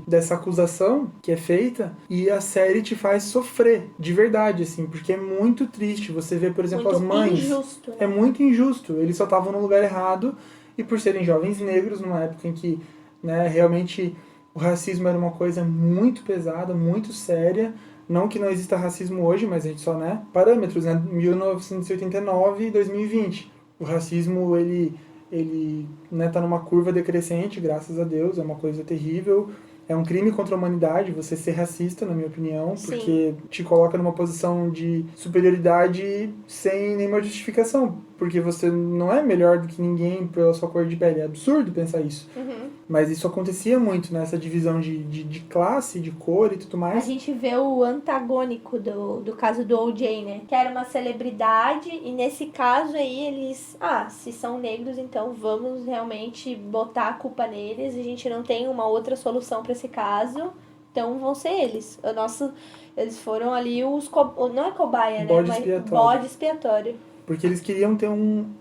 B: dessa acusação que é feita, e a série te faz sofrer, de verdade, assim, porque é muito triste. Você vê, por exemplo,
A: muito
B: as mães...
A: Injusto, né?
B: É muito injusto. Eles só estavam no lugar errado, e por serem jovens negros, numa época em que, né, realmente o racismo era uma coisa muito pesada, muito séria. Não que não exista racismo hoje, mas a gente só, né, parâmetros, né, 1989 e 2020. O racismo, ele né, tá numa curva decrescente, graças a Deus, é uma coisa terrível. É um crime contra a humanidade você ser racista, na minha opinião, porque te coloca numa posição de superioridade sem nenhuma justificação, porque você não é melhor do que ninguém pela sua cor de pele. É absurdo pensar isso. Mas isso acontecia muito, né? Essa divisão de classe, de cor e tudo mais.
A: A gente vê o antagônico do caso do O.J., né? Que era uma celebridade, e nesse caso aí eles... se são negros, então vamos realmente botar a culpa neles. A gente não tem uma outra solução para esse caso, então vão ser eles. Eles foram ali os... Não é cobaia,
B: bode,
A: né?
B: expiatório.
A: Bode expiatório.
B: Porque eles queriam ter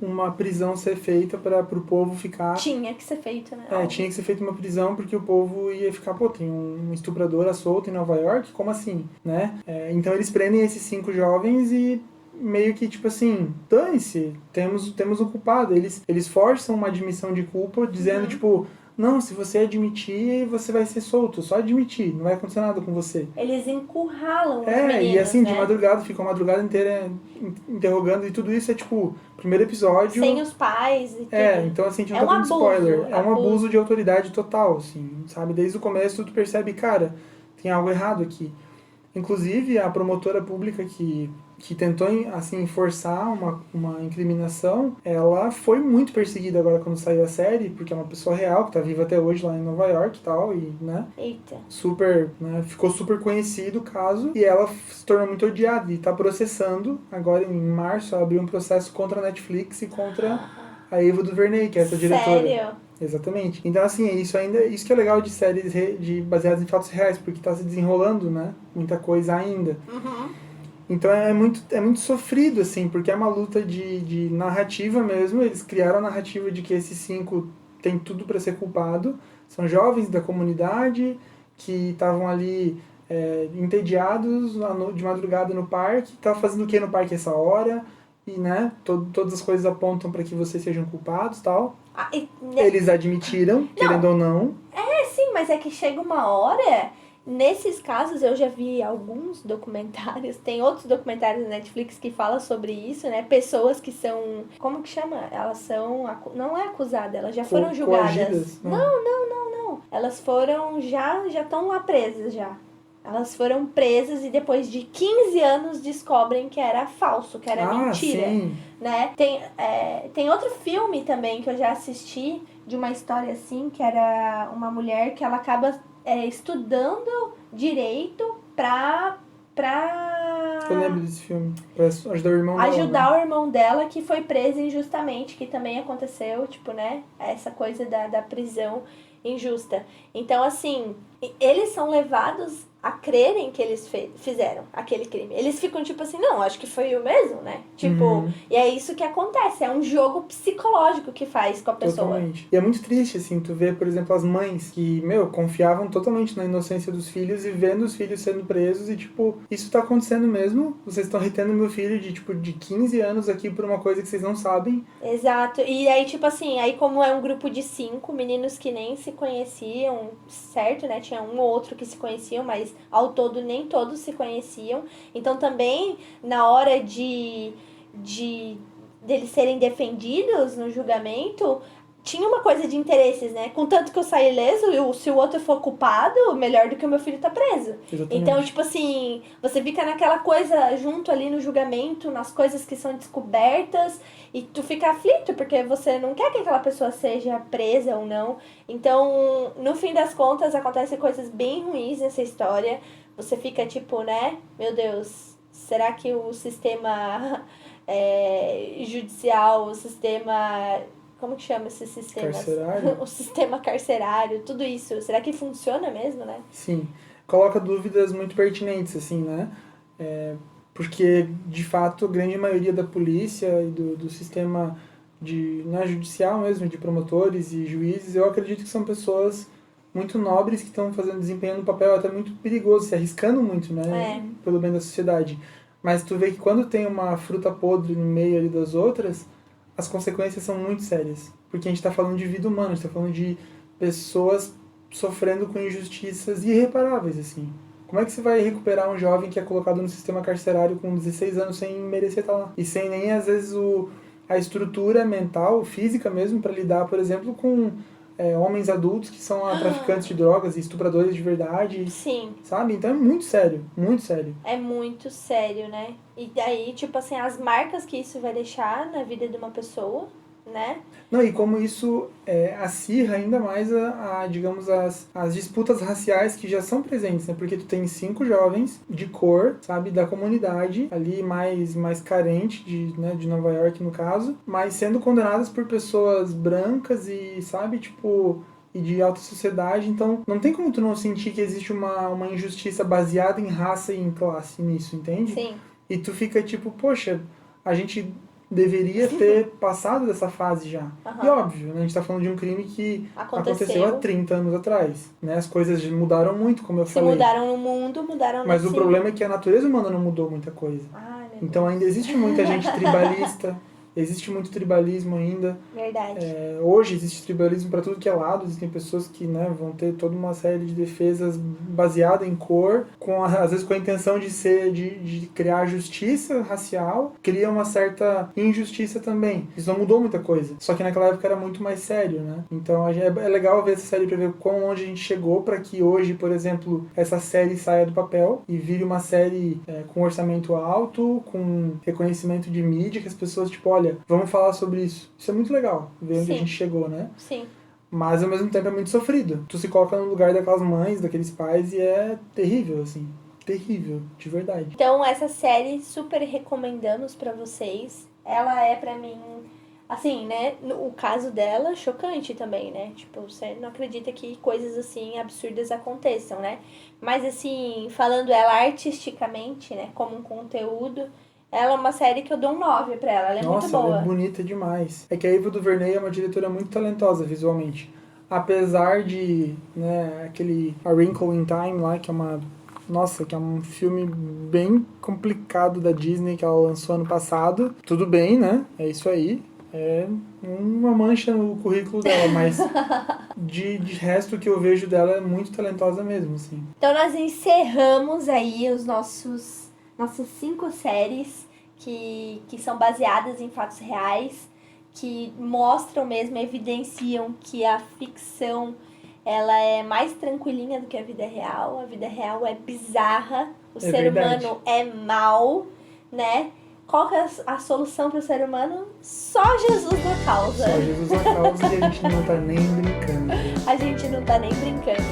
B: uma prisão ser feita para o povo ficar...
A: Tinha que ser feito, né?
B: Tinha que ser feita uma prisão porque o povo ia ficar, tem um estuprador solto em Nova York, como assim, né? Então eles prendem esses 5 jovens e meio que, tipo assim, dane-se, temos um culpado. Eles forçam uma admissão de culpa, dizendo, tipo... Não, se você admitir, você vai ser solto. Só admitir, não vai acontecer nada com você.
A: Eles encurralam os meninos,
B: e assim,
A: né?
B: de madrugada, ficam a madrugada inteira interrogando. E tudo isso é, tipo, primeiro episódio...
A: Sem os pais e tudo.
B: Então assim, a gente não tá dando spoiler. É um abuso de autoridade total, assim, sabe? Desde o começo, tu percebe, cara, tem algo errado aqui. Inclusive, a promotora pública que tentou, assim, forçar uma incriminação, ela foi muito perseguida agora quando saiu a série, porque é uma pessoa real, que tá viva até hoje lá em Nova York e tal, e, né?
A: Eita.
B: Super, né? Ficou super conhecido o caso, e ela se tornou muito odiada, e tá processando, agora em março, ela abriu um processo contra a Netflix e contra a Ava DuVernay, que é essa diretora.
A: Sério? Exatamente.
B: Então, assim, isso que é legal de séries baseadas em fatos reais, porque tá se desenrolando, né? Muita coisa ainda. Então é muito sofrido, assim, porque é uma luta de narrativa mesmo. Eles criaram a narrativa de que esses 5 têm tudo para ser culpado. São jovens da comunidade que estavam ali entediados de madrugada no parque, tá fazendo o que no parque essa hora? E, né, todas as coisas apontam para que vocês sejam culpados e tal. Eles admitiram, querendo ou não.
A: Sim, mas é que chega uma hora... Nesses casos, eu já vi alguns documentários, tem outros documentários na Netflix que falam sobre isso, né? Pessoas que são, como que chama? Elas são, não é acusada, elas já foram julgadas.
B: Coagidas, né?
A: Não. Elas foram, já estão lá presas já. Elas foram presas e depois de 15 anos descobrem que era falso, que era mentira.
B: Sim.
A: Né? Tem outro filme também que eu já assisti, de uma história assim, que era uma mulher que ela acaba... estudando direito pra
B: Eu lembro desse filme. Pra ajudar o irmão dela.
A: ajudar o irmão dela que foi preso injustamente, que também aconteceu, tipo, né? Essa coisa da prisão injusta. Então, assim, eles são levados a crerem que eles fizeram aquele crime. Eles ficam tipo assim, não, acho que foi o mesmo, né? Tipo, e é isso que acontece. É um jogo psicológico que faz com a pessoa.
B: Totalmente. E é muito triste, assim, tu vê, por exemplo, as mães que, confiavam totalmente na inocência dos filhos e vendo os filhos sendo presos e, tipo, isso tá acontecendo mesmo? Vocês estão retendo meu filho de 15 anos aqui por uma coisa que vocês não sabem?
A: Exato. E aí, tipo assim, aí como é um grupo de 5 meninos que nem se conheciam, certo, né? Tinha um ou outro que se conheciam, mas ao todo nem todos se conheciam. Então também, na hora de deles serem defendidos no julgamento, tinha uma coisa de interesses, né? Contanto que eu saí ileso, se o outro for culpado, melhor do que o meu filho tá preso.
B: Exatamente.
A: Então, tipo assim, você fica naquela coisa junto ali no julgamento, nas coisas que são descobertas, e tu fica aflito, porque você não quer que aquela pessoa seja presa ou não. Então, no fim das contas, acontecem coisas bem ruins nessa história. Você fica tipo, né? Meu Deus, será que o sistema judicial, o sistema... Como que chama esses sistemas?
B: Carcerário?
A: O sistema carcerário, tudo isso. Será que funciona mesmo, né?
B: Sim. Coloca dúvidas muito pertinentes, assim, né? Porque, de fato, a grande maioria da polícia e do sistema judicial mesmo, de promotores e juízes, eu acredito que são pessoas muito nobres que estão desempenhando um papel até muito perigoso, se arriscando muito, né? Pelo bem da sociedade. Mas tu vê que quando tem uma fruta podre no meio ali das outras, as consequências são muito sérias. Porque a gente está falando de vida humana, a gente está falando de pessoas sofrendo com injustiças irreparáveis, assim. Como é que você vai recuperar um jovem que é colocado no sistema carcerário com 16 anos sem merecer estar lá? E sem nem, às vezes, a estrutura mental, física mesmo, para lidar, por exemplo, com homens adultos que são traficantes de drogas e estupradores de verdade.
A: Sim.
B: Sabe? Então é muito sério, muito sério.
A: É muito sério, né? E daí, tipo assim, as marcas que isso vai deixar na vida de uma pessoa, né?
B: Não, e como isso acirra ainda mais digamos, as disputas raciais que já são presentes, né? Porque tu tem 5 jovens de cor, sabe, da comunidade, ali mais carente de Nova York, no caso, mas sendo condenadas por pessoas brancas e, sabe, tipo... e de alta sociedade, então não tem como tu não sentir que existe uma injustiça baseada em raça e em classe nisso, entende?
A: Sim.
B: E tu fica tipo, poxa, a gente deveria ter passado dessa fase já. E óbvio, né, a gente tá falando de um crime que aconteceu há 30 anos atrás, né? As coisas mudaram muito, como eu falei.
A: Mudaram no mundo, mudaram no
B: Mas o problema é que a natureza humana não mudou muita coisa. Então ainda existe muita gente tribalista. Existe muito tribalismo ainda.
A: Verdade.
B: Hoje existe tribalismo para tudo que é lado. Existem pessoas que, né, vão ter toda uma série de defesas baseada em cor, às vezes com a intenção de criar justiça racial, cria uma certa injustiça também. Isso não mudou muita coisa. Só que naquela época era muito mais sério, né? Então é legal ver essa série para ver onde a gente chegou para que hoje, por exemplo, essa série saia do papel e vire uma série com orçamento alto, com reconhecimento de mídia, que as pessoas, tipo, olha, vamos falar sobre isso. Isso é muito legal, ver onde a gente chegou, né?
A: Sim.
B: Mas, ao mesmo tempo, é muito sofrido. Tu se coloca no lugar daquelas mães, daqueles pais, e é terrível, assim. Terrível, de verdade.
A: Então, essa série, super recomendamos pra vocês. Ela é, pra mim, assim, né? O caso dela, chocante também, né? Tipo, você não acredita que coisas, assim, absurdas aconteçam, né? Mas, assim, falando ela artisticamente, né? Como um conteúdo... Ela é uma série que eu dou um 9 pra ela, ela é muito boa.
B: Nossa, ela é bonita demais. É que a Ava DuVernay é uma diretora muito talentosa visualmente. Apesar de, né, A Wrinkle in Time lá, que é uma Nossa, que é um filme bem complicado da Disney que ela lançou ano passado. Tudo bem, né? É isso aí. É uma mancha no currículo dela, mas de resto o que eu vejo dela é muito talentosa mesmo, assim.
A: Então nós encerramos aí os nossas 5 séries que são baseadas em fatos reais, que mostram mesmo, evidenciam que a ficção ela é mais tranquilinha do que a vida real. A vida real é bizarra, o ser
B: verdade.
A: humano é mau, né? Qual que é a solução para o ser humano? Só Jesus na causa.
B: Só Jesus na causa e a gente não tá nem brincando.
A: A gente não tá nem brincando.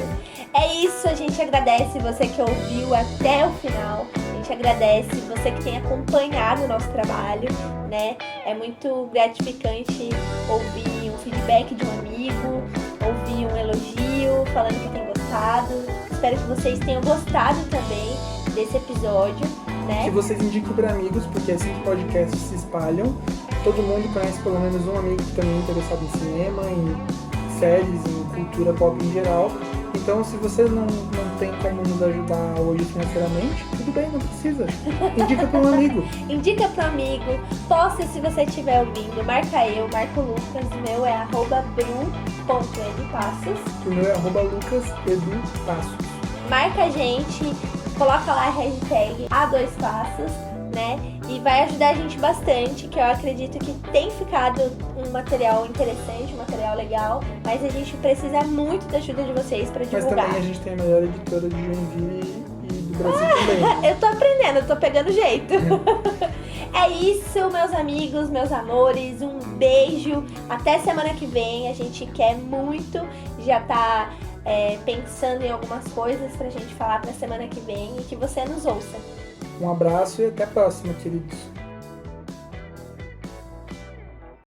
A: É isso, a gente agradece você que ouviu até o final. A gente agradece você que tem acompanhado o nosso trabalho, né? É muito gratificante ouvir um feedback de um amigo, ouvir um elogio falando que tem gostado. Espero que vocês tenham gostado também desse episódio, né?
B: Que vocês indiquem para amigos, porque assim que podcasts se espalham, todo mundo conhece pelo menos um amigo que também é interessado em cinema, em séries, em cultura pop em geral. Então, se você não tem como nos ajudar hoje financeiramente, tudo bem, não precisa. Indica para um amigo.
A: Indica para um amigo. Posta se você estiver ouvindo. Marca eu, marca o Lucas. O meu é @bru.edpassos.
B: O meu é @lucasedupassos.
A: Marca a gente, coloca lá a hashtag A2Passos, né? E vai ajudar a gente bastante, que eu acredito que tem ficado um material interessante, um material legal, mas a gente precisa muito da ajuda de vocês para divulgar.
B: Mas também a gente tem a melhor editora de Joinville e do Brasil também.
A: Eu tô aprendendo, eu tô pegando jeito. É isso, meus amigos, meus amores, um beijo. Até semana que vem, a gente quer muito, já tá pensando em algumas coisas pra gente falar pra semana que vem e que você nos ouça.
B: Um abraço e até a próxima, queridos.